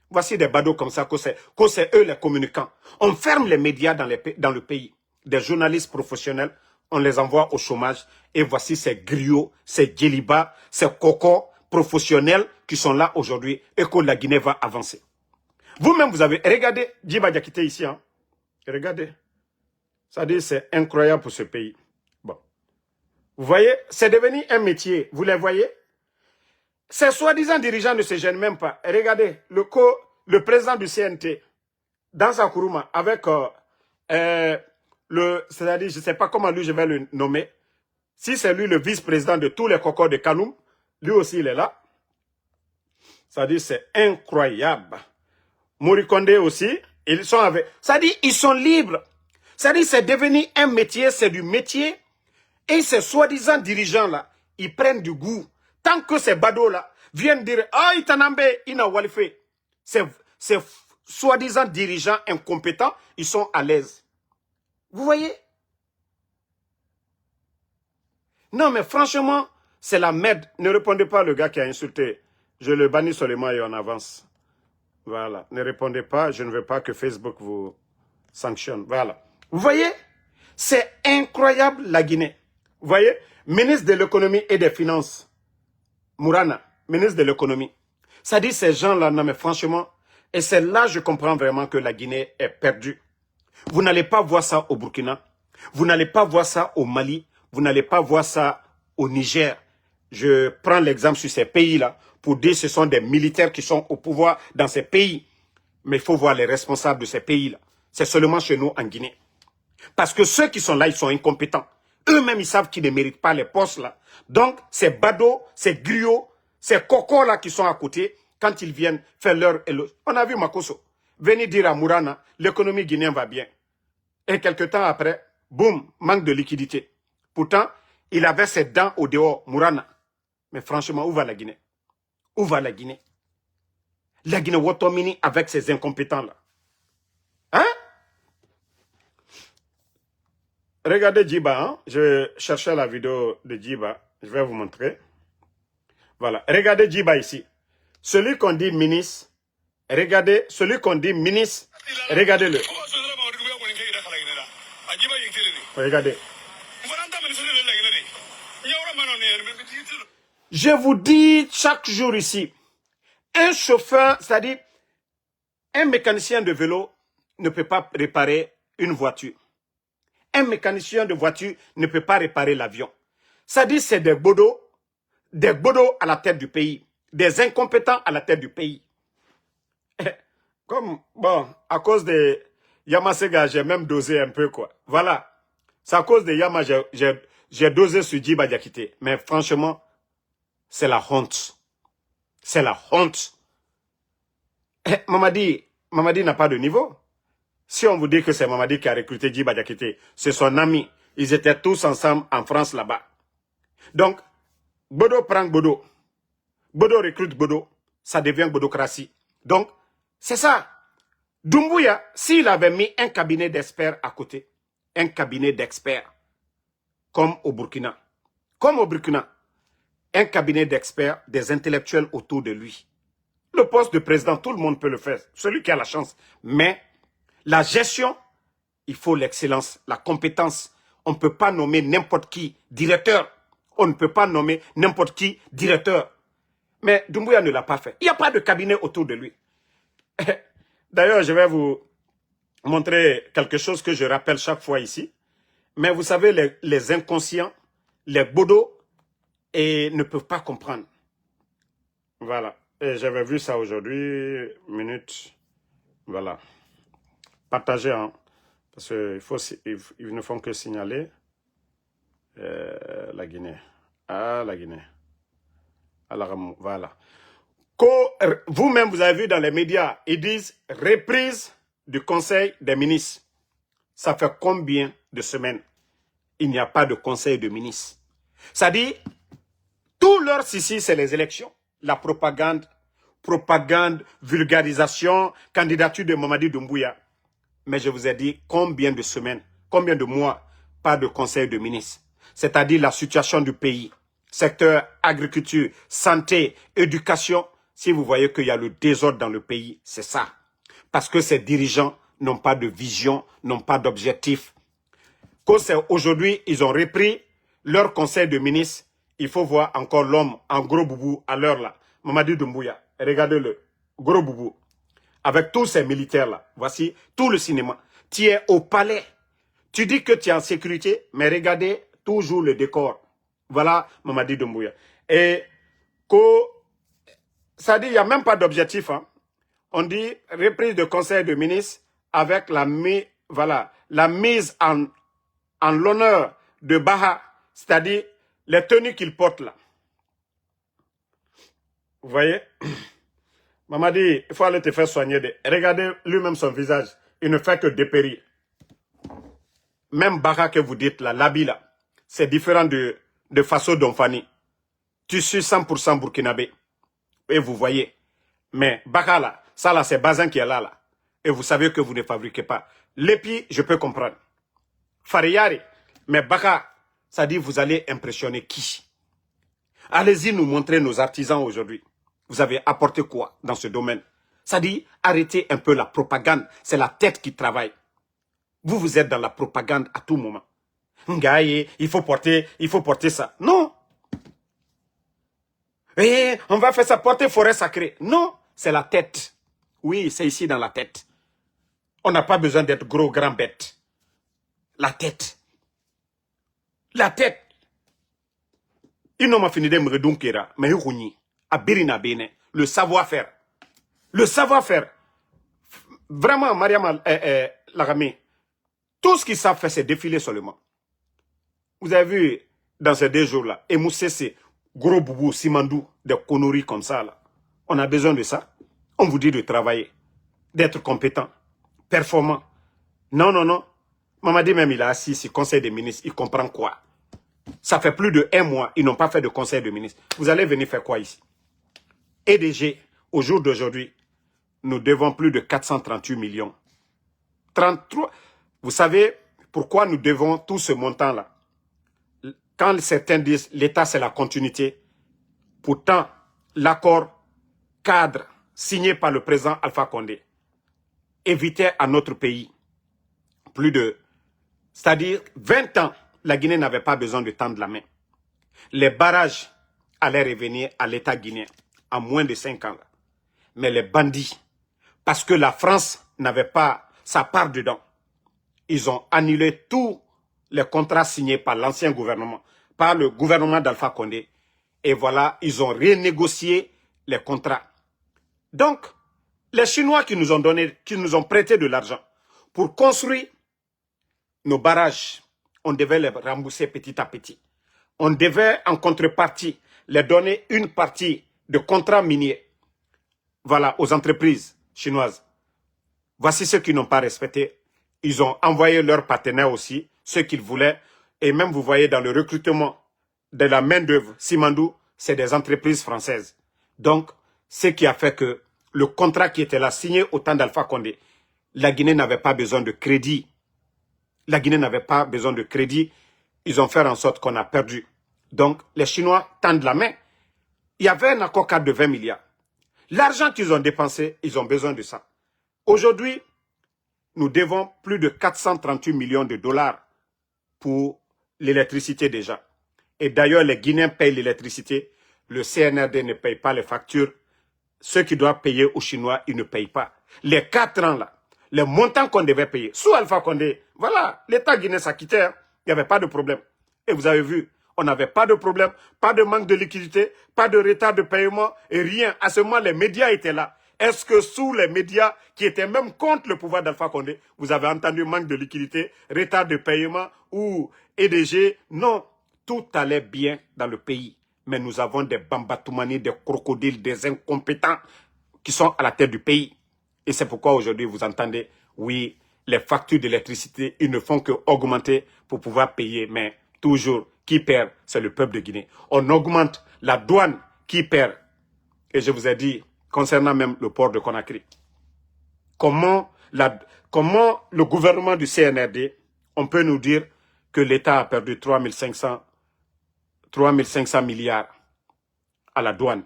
Voici des badauds comme ça, que c'est eux les communicants. On ferme les médias dans le pays. Des journalistes professionnels, on les envoie au chômage. Et voici ces griots, ces djellibas, ces cocos professionnels qui sont là aujourd'hui et que la Guinée va avancer. Vous-même, vous avez... Regardez, Djiba Diakité ici. Hein. Regardez. Ça dit, c'est incroyable pour ce pays. Bon. Vous voyez, c'est devenu un métier. Vous les voyez? Ces soi-disant dirigeants ne se gênent même pas. Regardez, le président du CNT, dans sa Kourouma, avec c'est-à-dire, je ne sais pas comment lui je vais le nommer. Si c'est lui le vice-président de tous les cocos de Kaloum, lui aussi il est là. C'est-à-dire, c'est incroyable. Morikonde aussi, ils sont avec... C'est-à-dire, ils sont libres. C'est-à-dire, c'est devenu un métier, c'est du métier. Et ces soi-disant dirigeants-là, ils prennent du goût. Tant que ces badauds-là viennent dire « Ah, Itanambe, Ina Walife », ces soi-disant dirigeants incompétents, ils sont à l'aise. Vous voyez? Non, mais franchement, c'est la merde. Ne répondez pas le gars qui a insulté. Je le bannis seulement et on avance. Voilà. Ne répondez pas. Je ne veux pas que Facebook vous sanctionne. Voilà. Vous voyez? C'est incroyable la Guinée. Vous voyez? Ministre de l'économie et des finances. Mourana, ministre de l'économie. Ça dit ces gens-là, non mais franchement, et c'est là que je comprends vraiment que la Guinée est perdue. Vous n'allez pas voir ça au Burkina. Vous n'allez pas voir ça au Mali. Vous n'allez pas voir ça au Niger. Je prends l'exemple sur ces pays-là pour dire que ce sont des militaires qui sont au pouvoir dans ces pays. Mais il faut voir les responsables de ces pays-là. C'est seulement chez nous en Guinée. Parce que ceux qui sont là, ils sont incompétents. Eux-mêmes, ils savent qu'ils ne méritent pas les postes-là. Donc, ces badauds, ces griots, ces cocos-là qui sont à côté, quand ils viennent faire leur éloge. On a vu Makosso venir dire à Mourana, l'économie guinéenne va bien. Et quelque temps après, boum, manque de liquidité. Pourtant, il avait ses dents au dehors, Mourana. Mais franchement, où va la Guinée? Où va la Guinée? La Guinée Wotomini avec ces incompétents-là. Hein? Regardez Djiba, hein? Je cherchais la vidéo de Djiba. Je vais vous montrer. Voilà. Regardez Djiba ici. Celui qu'on dit ministre, regardez, celui qu'on dit ministre, regardez-le. Regardez. Je vous dis chaque jour ici, un chauffeur, c'est-à-dire un mécanicien de vélo ne peut pas réparer une voiture. Un mécanicien de voiture ne peut pas réparer l'avion. C'est-à-dire c'est des bodos à la tête du pays, des incompétents à la tête du pays. Comme, bon, à cause de Yamasega, j'ai même dosé un peu, quoi. Voilà. C'est à cause de Yama, j'ai dosé sur Djiba Diakité. Mais franchement, c'est la honte. C'est la honte. Mamadi n'a pas de niveau. Si on vous dit que c'est Mamadi qui a recruté Djiba Diakité, c'est son ami. Ils étaient tous ensemble en France là-bas. Donc, Bodo prend Bodo. Bodo recrute Bodo. Ça devient Bodocratie. Donc, c'est ça. Doumbouya, s'il avait mis un cabinet d'experts à côté, un cabinet d'experts, comme au Burkina, un cabinet d'experts, des intellectuels autour de lui. Le poste de président, tout le monde peut le faire, celui qui a la chance. Mais la gestion, il faut l'excellence, la compétence. On ne peut pas nommer n'importe qui directeur. On ne peut pas nommer n'importe qui directeur. Mais Doumbouya ne l'a pas fait. Il n'y a pas de cabinet autour de lui. D'ailleurs, je vais vous montrer quelque chose que je rappelle chaque fois ici. Mais vous savez, les inconscients, les bodos, et ne peuvent pas comprendre. Voilà. Et j'avais vu ça aujourd'hui, minute. Voilà. Partagez, hein. Parce qu'ils ne font que signaler la Guinée. Ah, la Guinée. Voilà. Vous-même, vous avez vu dans les médias, ils disent reprise du Conseil des ministres. Ça fait combien de semaines il n'y a pas de Conseil de ministres? Ça dit, tout leur ici, c'est les élections. La propagande, vulgarisation, candidature de Mamadi Doumbouya. Mais je vous ai dit combien de semaines, combien de mois, pas de Conseil de ministres. C'est-à-dire la situation du pays, secteur agriculture, santé, éducation. Si vous voyez qu'il y a le désordre dans le pays, c'est ça. Parce que ces dirigeants n'ont pas de vision, n'ont pas d'objectif. Aujourd'hui, ils ont repris leur conseil de ministres. Il faut voir encore l'homme en gros boubou à l'heure là. Mamadi Doumbouya, regardez-le, gros boubou. Avec tous ces militaires-là, voici tout le cinéma. Tu es au palais. Tu dis que tu es en sécurité, mais regardez toujours le décor. Voilà Mamadi Doumbouya. Et ça dit, il n'y a même pas d'objectif. Hein. On dit reprise de conseil de ministres avec la mise en l'honneur de Baha, c'est-à-dire les tenues qu'il porte là. Vous voyez? Mamadi, il faut aller te faire soigner. Regardez lui-même son visage. Il ne fait que dépérir. Même Baka que vous dites là, l'habit là, c'est différent de Faso Donfani. Tu suis 100% burkinabé. Et vous voyez. Mais Baka là, ça là, c'est Bazin qui est là, là. Et vous savez que vous ne fabriquez pas. L'épi, je peux comprendre. Fariyari. Mais Baka, ça dit vous allez impressionner qui? Allez-y nous montrer nos artisans aujourd'hui. Vous avez apporté quoi dans ce domaine? Ça dit arrêtez un peu la propagande. C'est la tête qui travaille. Vous êtes dans la propagande à tout moment. Ngaye, il faut porter ça. Non. Eh, on va faire ça porter forêt sacrée. Non, c'est la tête. Oui, c'est ici dans la tête. On n'a pas besoin d'être gros, grand bête. La tête. La tête. Ils n'ont pas fini de me redonquer, mais ils à Birina Bene, le savoir-faire. Le savoir-faire. Vraiment, Mariam Lagami, tout ce qu'ils savent faire, c'est défiler seulement. Vous avez vu, dans ces 2 jours-là, et Moussé, gros boubou, Simandou, des conneries comme ça, là. On a besoin de ça. On vous dit de travailler, d'être compétent, performant. Non, non, non. Mamadi même, il a assis sur le conseil des ministres. Il comprend quoi? Ça fait plus de 1 mois, ils n'ont pas fait de conseil de ministres. Vous allez venir faire quoi ici? EDG, au jour d'aujourd'hui, nous devons plus de 438 millions. 33. Vous savez pourquoi nous devons tout ce montant-là? Quand certains disent l'État c'est la continuité, pourtant l'accord cadre signé par le président Alpha Condé évitait à notre pays plus de, c'est-à-dire 20 ans, la Guinée n'avait pas besoin de tendre la main. Les barrages allaient revenir à l'État guinéen en moins de 5 ans. Mais les bandits, parce que la France n'avait pas sa part dedans, ils ont annulé tous les contrats signés par l'ancien gouvernement, par le gouvernement d'Alpha Condé. Et voilà, ils ont renégocié les contrats. Donc, les Chinois qui nous ont donné, qui nous ont prêté de l'argent pour construire nos barrages, on devait les rembourser petit à petit. On devait, en contrepartie, les donner une partie de contrats miniers. Voilà, aux entreprises chinoises. Voici ceux qui n'ont pas respecté. Ils ont envoyé leurs partenaires aussi, ceux qu'ils voulaient. Et même, vous voyez, dans le recrutement de la main-d'œuvre, Simandou, c'est des entreprises françaises. Donc, ce qui a fait que le contrat qui était là, signé au temps d'Alpha Condé, la Guinée n'avait pas besoin de crédit. La Guinée n'avait pas besoin de crédit. Ils ont fait en sorte qu'on a perdu. Donc, les Chinois tendent la main. Il y avait un accord cadre de 20 milliards. L'argent qu'ils ont dépensé, ils ont besoin de ça. Aujourd'hui, nous devons plus de 438 millions de dollars pour l'électricité déjà. Et d'ailleurs, les Guinéens payent l'électricité. Le CNRD ne paye pas les factures. Ceux qui doivent payer aux Chinois, ils ne payent pas. Les 4 ans là, les montants qu'on devait payer, sous Alpha Condé, voilà, l'État guinéen s'acquittait, hein. Il n'y avait pas de problème. Et vous avez vu, on n'avait pas de problème, pas de manque de liquidité, pas de retard de paiement et rien. À ce moment, les médias étaient là. Est-ce que sous les médias qui étaient même contre le pouvoir d'Alpha Condé, vous avez entendu manque de liquidité, retard de paiement ou EDG? Non, tout allait bien dans le pays. Mais nous avons des bambatoumani, des crocodiles, des incompétents qui sont à la tête du pays. Et c'est pourquoi aujourd'hui vous entendez, oui, les factures d'électricité, ils ne font qu'augmenter pour pouvoir payer. Mais toujours, qui perd, c'est le peuple de Guinée. On augmente la douane, qui perd. Et je vous ai dit, concernant même le port de Conakry, comment le gouvernement du CNRD, on peut nous dire que l'État a perdu 3500 milliards à la douane,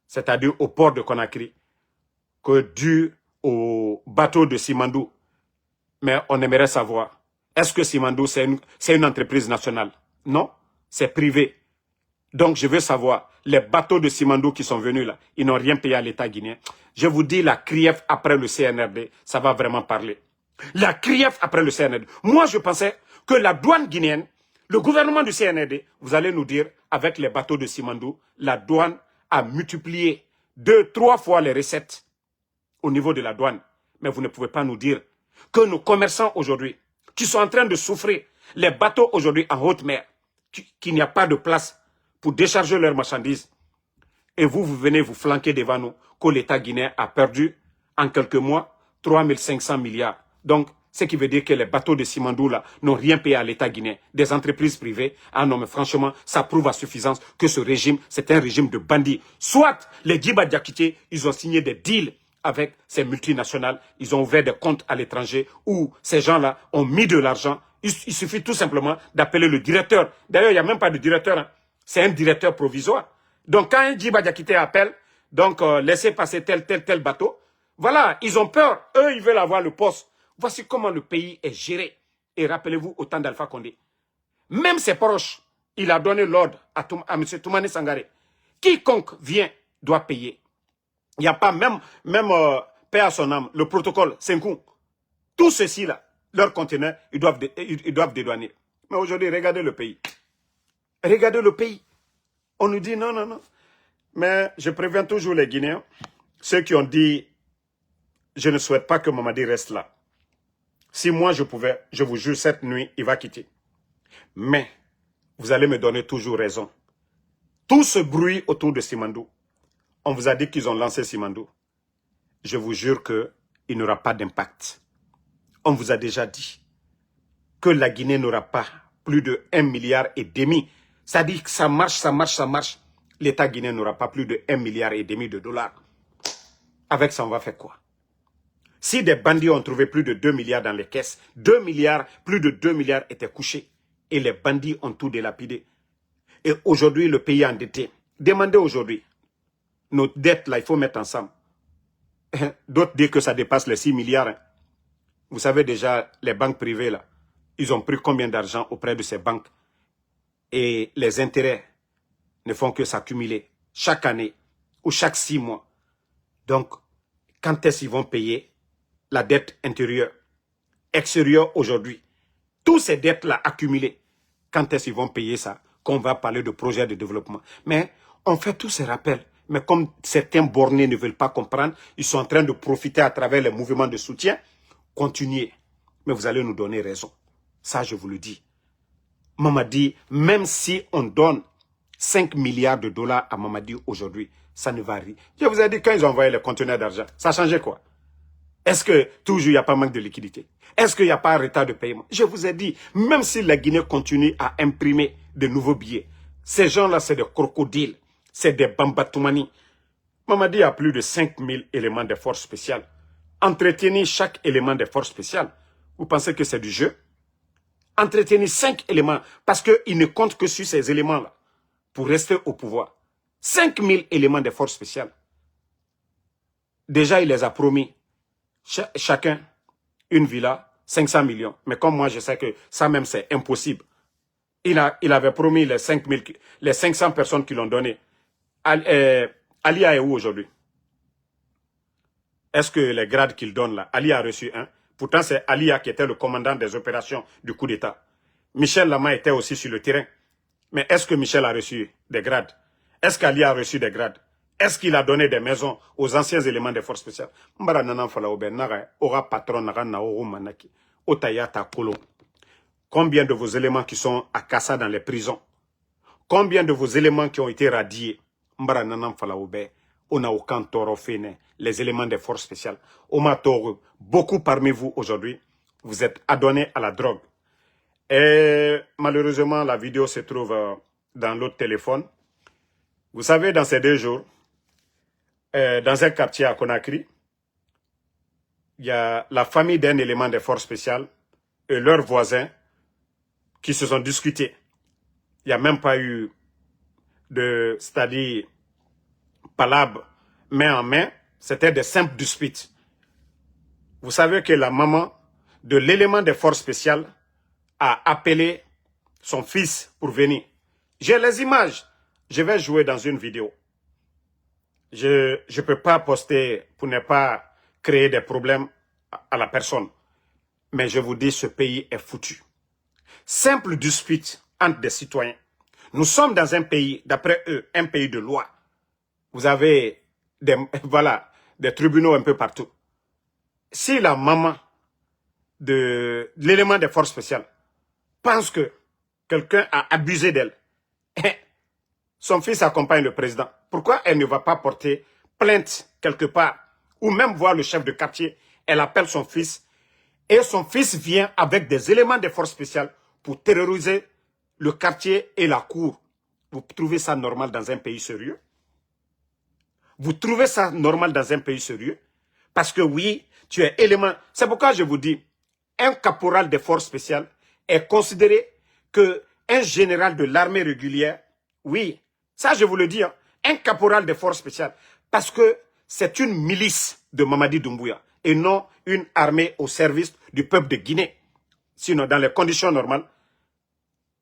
c'est-à-dire au port de Conakry, que dû au bateau de Simandou. Mais on aimerait savoir, est-ce que Simandou, c'est une entreprise nationale? Non, c'est privé. Donc je veux savoir, les bateaux de Simandou qui sont venus là, ils n'ont rien payé à l'État guinéen. Je vous dis, la CRIEF après le CNRD, ça va vraiment parler. La CRIEF après le CNRD. Moi, je pensais que la douane guinéenne, le gouvernement du CNRD, vous allez nous dire, avec les bateaux de Simandou, la douane a multiplié 2-3 fois les recettes au niveau de la douane. Mais vous ne pouvez pas nous dire que nos commerçants aujourd'hui, qui sont en train de souffrir, les bateaux aujourd'hui en haute mer, qu'il n'y a pas de place pour décharger leurs marchandises. Et vous venez vous flanquer devant nous que l'État guinéen a perdu en quelques mois 3500 milliards. Donc, ce qui veut dire que les bateaux de Simandou là n'ont rien payé à l'État guinéen. Des entreprises privées. Ah non, mais franchement, ça prouve à suffisance que ce régime, c'est un régime de bandits. Soit les Djiba Diakité, ils ont signé des deals avec ces multinationales. Ils ont ouvert des comptes à l'étranger où ces gens-là ont mis de l'argent. Il suffit tout simplement d'appeler le directeur. D'ailleurs, il n'y a même pas de directeur. Hein. C'est un directeur provisoire. Donc, quand un Djiba Diakité appelle, donc laissez passer tel bateau, voilà, ils ont peur. Eux, ils veulent avoir le poste. Voici comment le pays est géré. Et rappelez-vous au temps d'Alpha Condé. Même ses proches, il a donné l'ordre à M. Toumani Sangaré. Quiconque vient doit payer. Il n'y a pas même paix à son âme, le protocole, 5 coups. Tout ceci-là, leurs conteneurs, ils doivent dédouaner. Mais aujourd'hui, regardez le pays. Regardez le pays. On nous dit non, non, non. Mais je préviens toujours les Guinéens, ceux qui ont dit, je ne souhaite pas que Mamadi reste là. Si moi je pouvais, je vous jure, cette nuit, il va quitter. Mais, vous allez me donner toujours raison. Tout ce bruit autour de Simandou, on vous a dit qu'ils ont lancé Simandou. Je vous jure qu'il n'aura pas d'impact. On vous a déjà dit que la Guinée n'aura pas plus de 1,5 milliard. Ça dit que ça marche, ça marche, ça marche. L'État guinéen n'aura pas plus de 1,5 milliard de dollars. Avec ça, on va faire quoi? Si des bandits ont trouvé plus de 2 milliards dans les caisses, 2 milliards, plus de 2 milliards étaient couchés. Et les bandits ont tout délapidé. Et aujourd'hui, le pays est endetté. Demandez aujourd'hui. Nos dettes, là, il faut mettre ensemble. D'autres disent que ça dépasse les 6 milliards. Hein. Vous savez déjà, les banques privées, là, ils ont pris combien d'argent auprès de ces banques? Et les intérêts ne font que s'accumuler chaque année ou chaque 6 mois. Donc, quand est-ce qu'ils vont payer la dette intérieure, extérieure aujourd'hui? Tous ces dettes-là accumulées, quand est-ce qu'ils vont payer ça? Qu'on va parler de projets de développement. Mais on fait tous ces rappels. Mais comme certains bornés ne veulent pas comprendre, ils sont en train de profiter à travers les mouvements de soutien. Continuez. Mais vous allez nous donner raison. Ça, je vous le dis. Mamadi, même si on donne 5 milliards de dollars à Mamadi aujourd'hui, ça ne va rien. Je vous ai dit, quand ils ont envoyé les conteneurs d'argent, ça a changé quoi? Est-ce que toujours il n'y a pas manque de liquidité? Est-ce qu'il n'y a pas un retard de paiement? Je vous ai dit, même si la Guinée continue à imprimer de nouveaux billets, ces gens-là, c'est des crocodiles, c'est des bambatoumani. Mamadi a plus de 5000 éléments de force spéciale. Entretenir chaque élément de force spéciale, vous pensez que c'est du jeu? Entretenir 5 éléments, parce qu'il ne compte que sur ces éléments-là pour rester au pouvoir. 5000 éléments de force spéciale. Déjà, il les a promis. Chacun, une villa, 500 millions. Mais comme moi, je sais que ça même, c'est impossible. Il avait promis les 500 personnes qui l'ont donné. Alia est où aujourd'hui? Est-ce que les grades qu'il donne là, Ali a reçu un? Pourtant, c'est Alia qui était le commandant des opérations du coup d'État. Michel Lama était aussi sur le terrain. Mais est-ce que Michel a reçu des grades? Est-ce qu'Ali a reçu des grades? Est-ce qu'il a donné des maisons aux anciens éléments des forces spéciales? Mbara nanan fala obe naga aura patron naga na oro manaki. Otayata kolo. Combien de vos éléments qui sont à Kassa dans les prisons? Combien de vos éléments qui ont été radiés? Mbara nanan fala obe. On n'a aucun tort fene. Les éléments des forces spéciales. Oma toro. Beaucoup parmi vous aujourd'hui, vous êtes adonnés à la drogue. Et malheureusement, la vidéo se trouve dans l'autre téléphone. Vous savez, dans ces 2 jours, dans un quartier à Conakry, il y a la famille d'un élément des forces spéciales et leurs voisins qui se sont discutés. Il n'y a même pas eu de, c'est-à-dire, palabre main en main. C'était des simples disputes. Vous savez que la maman de l'élément des forces spéciales a appelé son fils pour venir. J'ai les images. Je vais jouer dans une vidéo. Je ne peux pas poster pour ne pas créer des problèmes à la personne. Mais je vous dis, ce pays est foutu. Simple dispute entre des citoyens. Nous sommes dans un pays, d'après eux, un pays de loi. Vous avez des, voilà, des tribunaux un peu partout. Si la maman de l'élément des forces spéciales pense que quelqu'un a abusé d'elle, son fils accompagne le président. Pourquoi elle ne va pas porter plainte quelque part ou même voir le chef de quartier? Elle appelle son fils et son fils vient avec des éléments de force spéciale pour terroriser le quartier et la cour. Vous trouvez ça normal dans un pays sérieux? Vous trouvez ça normal dans un pays sérieux? Parce que oui, tu es élément. C'est pourquoi je vous dis, un caporal de force spéciale est considéré qu'un général de l'armée régulière. Oui, ça je vous le dis, hein, un caporal de force spéciale. Parce que c'est une milice de Mamadi Doumbouya et non une armée au service du peuple de Guinée. Sinon, dans les conditions normales,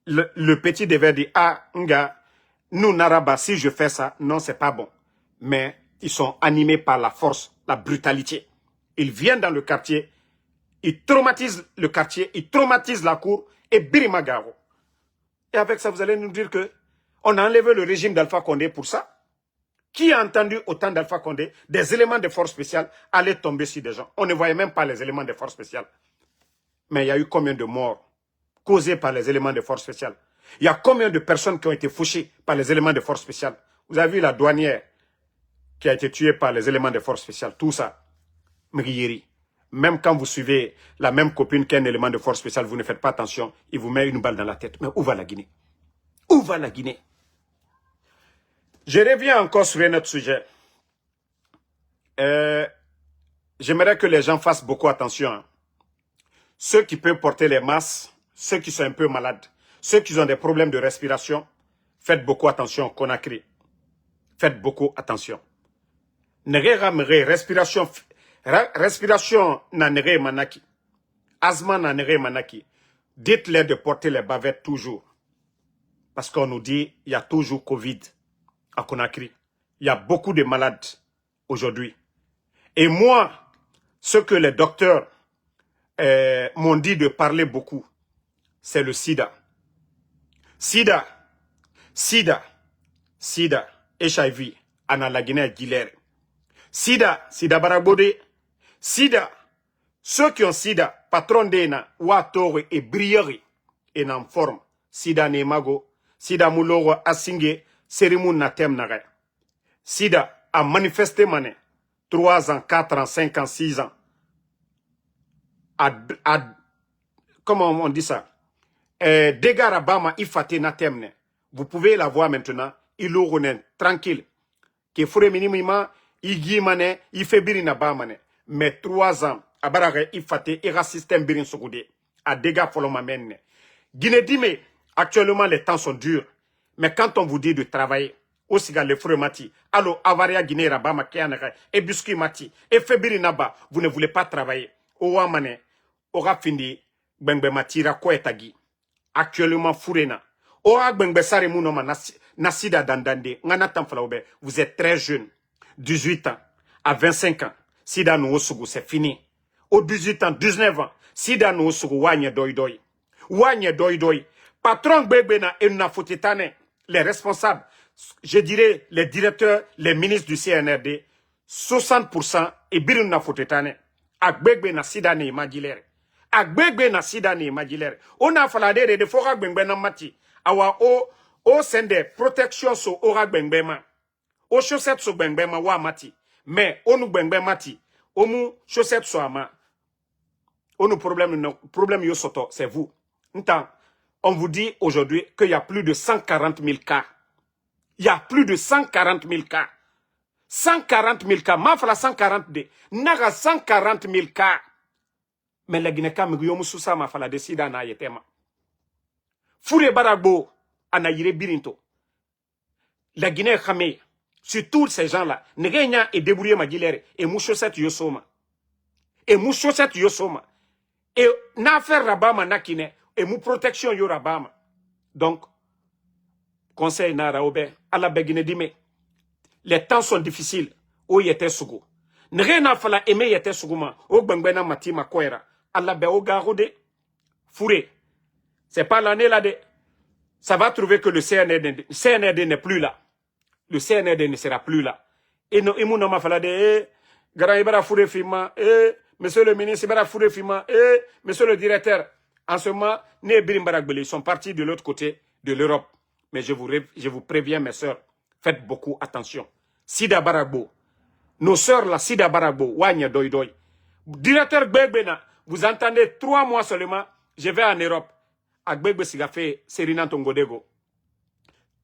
le petit devait dire, ah, nga, nous, Naraba, si je fais ça, non, c'est pas bon. Mais ils sont animés par la force, la brutalité. Ils viennent dans le quartier, ils traumatisent le quartier, ils traumatisent la cour et Birimagaro. Et avec ça, vous allez nous dire que on a enlevé le régime d'Alpha Condé pour ça? Qui a entendu autant d'Alpha Condé, des éléments de force spéciale aller tomber sur des gens? On ne voyait même pas les éléments de force spéciale. Mais il y a eu combien de morts causés par les éléments de force spéciale? Il y a combien de personnes qui ont été fauchées par les éléments de force spéciale? Vous avez vu la douanière qui a été tuée par les éléments de force spéciale, tout ça. Mrieri. Même quand vous suivez la même copine qu'un élément de force spéciale, vous ne faites pas attention, il vous met une balle dans la tête. Mais où va la Guinée? Où va la Guinée? Je reviens encore sur un autre sujet. J'aimerais que les gens fassent beaucoup attention. Hein. Ceux qui peuvent porter les masques, ceux qui sont un peu malades, ceux qui ont des problèmes de respiration, faites beaucoup attention, Conakry. Faites beaucoup attention. Respiration nanere manaki. Asthma nanere manaki. Dites-les de porter les bavettes toujours. Parce qu'on nous dit, il y a toujours Covid à Conakry. Il y a beaucoup de malades aujourd'hui. Et moi, ce que les docteurs m'ont dit de parler beaucoup, c'est le sida. Sida, HIV, Analagine Guilherme. Sida Barabode, Sida, ceux qui ont Sida, patron d'Ena, Watore et Briere, et en forme, Sida Nemago, Sida Mouloro Asingé, Serimun Natem Nare. Sida a manifesté mané, 3 ans, 4 ans, 5 ans, 6 ans. Comment on dit ça? Degarabama ifate natemne. Vous pouvez la voir maintenant, il est tranquille. Que fure minimum, il guimane, il fait birina bamane. Mais 3 ans, abarare ifate, ira système birin sogoudé. A dégâts foloma menne. Guinée Dime, actuellement les temps sont durs. Mais quand on vous dit de travailler, aussi les fure mati, allo avaria Guinée rabama kéanere, et buski mati, et fait birina ba, vous ne voulez pas travailler. Ouamane, aura fini, benbe matira koetagi. Actuellement Fourena. Ora Gbengbe Sare Mounoma Nasida Dandande. Vous êtes très jeune. 18 ans à 25 ans. Sida no Osugu, c'est fini. Au 18 ans, 19 ans. Sida no Osugu, Wanye Doi Doi. Wanye Doi Doi. Patron Gbebena et Nafotetane. Les responsables, je dirais les directeurs, les ministres du CNRD, 60% et Birun Nafotetane. Agbebena Sida ne Magilere. Agbegbe na sida ni magilere. Ona falade de fora gbengbe na mati. Awa o sende protection so ora gbengbe ma. O chaussette so gbengbe ma wa mati. Mais onu gbengbe mati. Omu chaussette so ama. Onu problème yo soto, c'est vous. Ntan, on vous dit aujourd'hui qu'il y a plus de 140 000 cas. Il y a plus de 140 000 cas. 140 000 cas. Ma fala 140 de. Naga 140 000 cas. Mais la Guinée kam yomu susa ma fala de sida na yetema. Fure baragbo anayire birinto. La Guinée khamé sur tous ces gens-là, Negenya et débrouillé ma guilère et mouchosette yosoma. Et mouchosette yosoma. Et na faire rabama nakine et mou protection yo rabama. Donc conseil na raobe ala begine dime. Les temps sont difficiles. O yete sugo. Negena fala aimé yete suguma. O bangbena matima koera. Allah be ogarode fourré. C'est pas l'année là de. Ça va trouver que le CNRD n'est plus là. Le CNRD ne sera plus là. Et non, mon nom a fallu de Grand Ibara Fouré Fima, monsieur le ministre Ibara Fouré Fima, monsieur le directeur. En ce moment, ils sont partis de l'autre côté de l'Europe. Mais je vous préviens, mes sœurs, faites beaucoup attention. Sida Baragbo, nos sœurs là, Sida Baragbo, Wanya Doi Doi. Directeur Gbebena, vous entendez 3 mois seulement, je vais en Europe. A Gbegbe Sigafe, Serina Tongodego.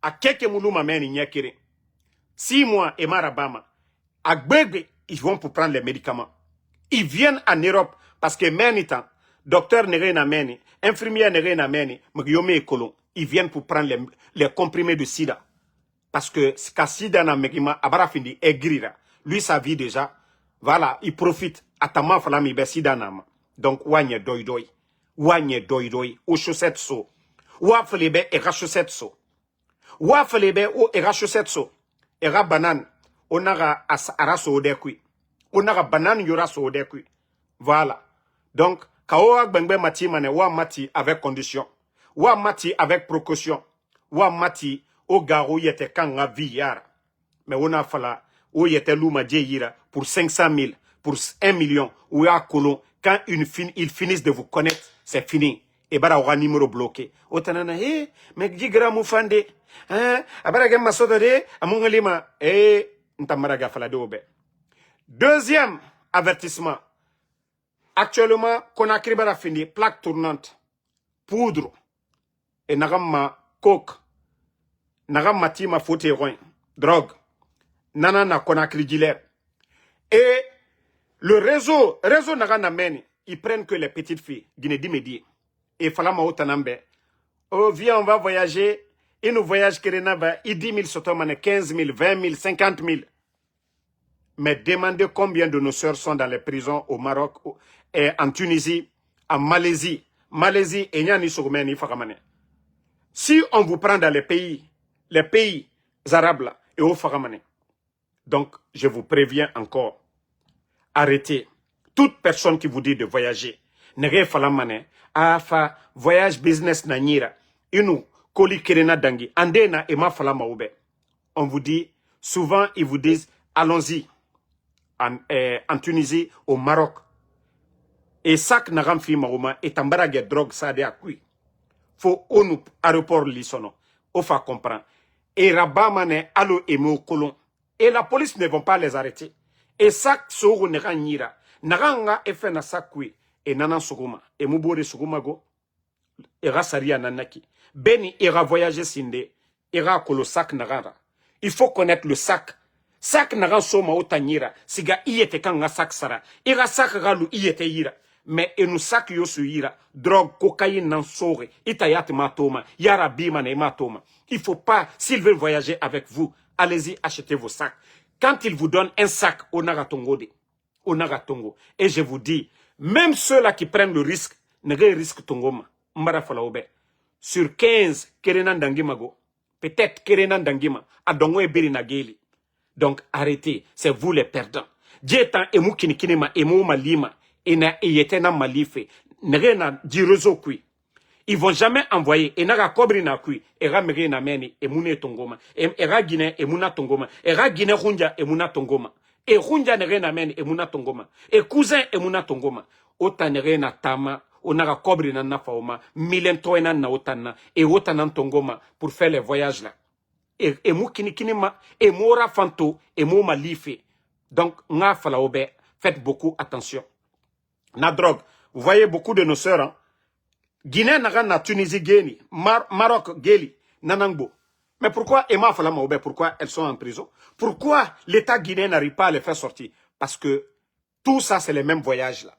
A Keke Moulouma Meni Nyakire. 6 mois, et Marabama. À Gbegbe, ils vont pour prendre les médicaments. Ils viennent en Europe parce que Menitan, docteur Nerena Meni, infirmière Nerena Meni, Magyome et Colon, ils viennent pour prendre les comprimés de sida. Parce que Sida na Megima, Abarafindi, est grira. Lui, sa vie déjà, voilà, il profite. Atama Falami, Sida Nama. Donc, Wanye Doi Doi. Wanye Doi Doi. Aux chaussettes so. Waflebe et chaussettes so. Waflebe ou et chaussettes so. Et banan. Onaga araso odekui. Onaga banan yura so odekui. Voilà. Donc, Kaoa Bengbe Mati Mane, wa Mati avec condition. Wa Mati avec précaution. Wa Mati au garo yete kanga viyara. Mais on a fala, ou yete louma djeyira pour 500 000, pour 1 million, ou ya colon. Quand ils finissent de vous connaître, c'est fini. Et bara aura numéro bloqué. Otanana, mais jigra moufande. Abara gem masoda de, amongalima, ntamaraga fala de obe. Deuxième avertissement. Actuellement, Conakry bara fini, plaque tournante, poudre, et nagama coke, nagama tima faute héroïne, drogue, nanana Conakry dealer. Et le réseau nagana meni, ils prennent que les petites filles, Guinée-Dimedi. Et falama otanambe, oh viens on va voyager, et nous voyage kerenaba, et 10 000 sotomane, 15 000, 20 000, 50 000. Mais demandez combien de nos sœurs sont dans les prisons au Maroc, et en Tunisie, en Malaisie. Malaisie et Nyani Soumeni Fakamane. Si on vous prend dans les pays arabes là, et au Fakamane. Donc, je vous préviens encore, arrêtez. Toute personne qui vous dit de voyager, nege falamane, afa, voyage business na nyira, inu, koli kerena dangi, andena ema falama oube. On vous dit, souvent ils vous disent, allons-y. En Tunisie, au Maroc. Et sak nagam fi marouma et tambarage drogue ça de akui. Faut onu aéroport lisono. Ofa comprend. Et rabamane alo emo kolon. Et la police ne vont pas les arrêter. Et sak soro nega nyira. Naganga efe na sakui. Et nanan suguma. Et mubore suguma go. Et rasaria nanaki. Beni ira voyager sinde. Ira kolo sak nagara. Il faut connaître le sac. Sak naga soma otanyira. Siga iyete kanga sak sara. Ira sak galu iyete ira. Mais et nous sak yosu ira. Drogue, cocaïne nan sore. Itayat matoma. Yara bima ne matoma. Il faut pas, s'ils veulent voyager avec vous, allez-y, achetez vos sacs. Quand ils vous donnent un sac, onagatongo de. Onagatongo. Et je vous dis, même ceux-là qui prennent le risque, ne risquent tongoma. Mbara falaobe. Sur 15, kerenan dangimago. Peut-être kerenan dangima. Adongo e biri nageli. Donc arrêtez, c'est vous les perdants. Dietan emu kinikinima emu malima ena eyetena malife nerena direzo kui. Ils vont jamais envoyer enaga kobri na kui era mege na meni emune tongoma era Guinée emuna tongoma era Guinée hunja emuna tongoma e hunja nerena meni emuna tongoma e cousin emuna tongoma ota nerena tama onaga kobri na nafaoma milentoena na otana e otana tongoma pour faire les voyages là. Et mou kinikinima, et mora fanto, et mou malife. Donc, nga falaobe, faites beaucoup attention. Na drogue, vous voyez beaucoup de nos sœurs, hein? Guinée naga na Tunisie geni, Maroc geli, nanangbo. Mais pourquoi Emma Falamaobe, pourquoi elles sont en prison? Pourquoi l'État guinéen n'arrive pas à les faire sortir? Parce que tout ça, c'est les mêmes voyages là.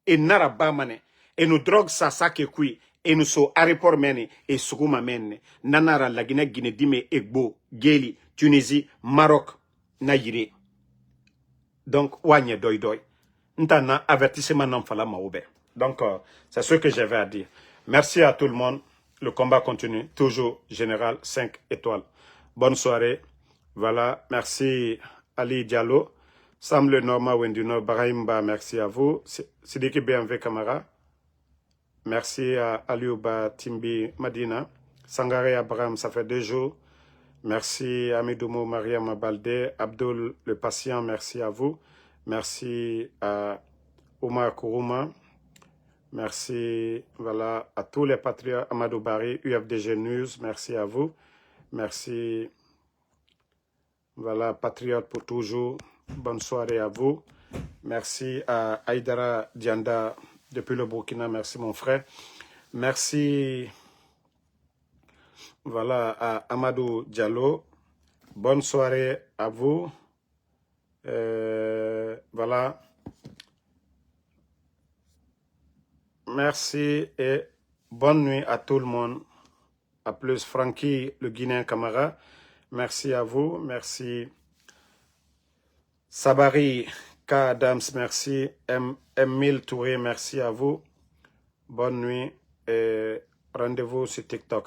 Et narabamane, et nos drogues, ça qui est et nous sommes aéroport mene et Sougouma mene. Nanara la Guinée, Dime, Egbo, Geli, Tunisie, Maroc, Naïri. Donc, Wanye doi doi. Ntana avertissement non fala maoube. Donc, c'est ce que j'avais à dire. Merci à tout le monde. Le combat continue. Toujours général 5 étoiles. Bonne soirée. Voilà. Merci Ali Diallo. Sam Le Norma Wenduno Barahimba. Merci à vous. Sidiki BMV Camara. Merci à Aliouba Timbi Madina. Sangare Abraham, ça fait 2 jours. Merci à Amidoumo Mariam Balde. Abdul le patient, merci à vous. Merci à Omar Kourouma. Merci, voilà, à tous les patriotes, Amadou Barry, UFDG News, merci à vous. Merci, voilà, patriote pour toujours. Bonne soirée à vous. Merci à Aïdara Dianda depuis le Burkina, merci mon frère. Merci, voilà, à Amadou Diallo. Bonne soirée à vous. Voilà. Merci et bonne nuit à tout le monde. À plus, Francky, le Guinéen Camara. Merci à vous. Merci. Sabari K. Adams, merci. Emile Touré, merci à vous. Bonne nuit et rendez-vous sur TikTok.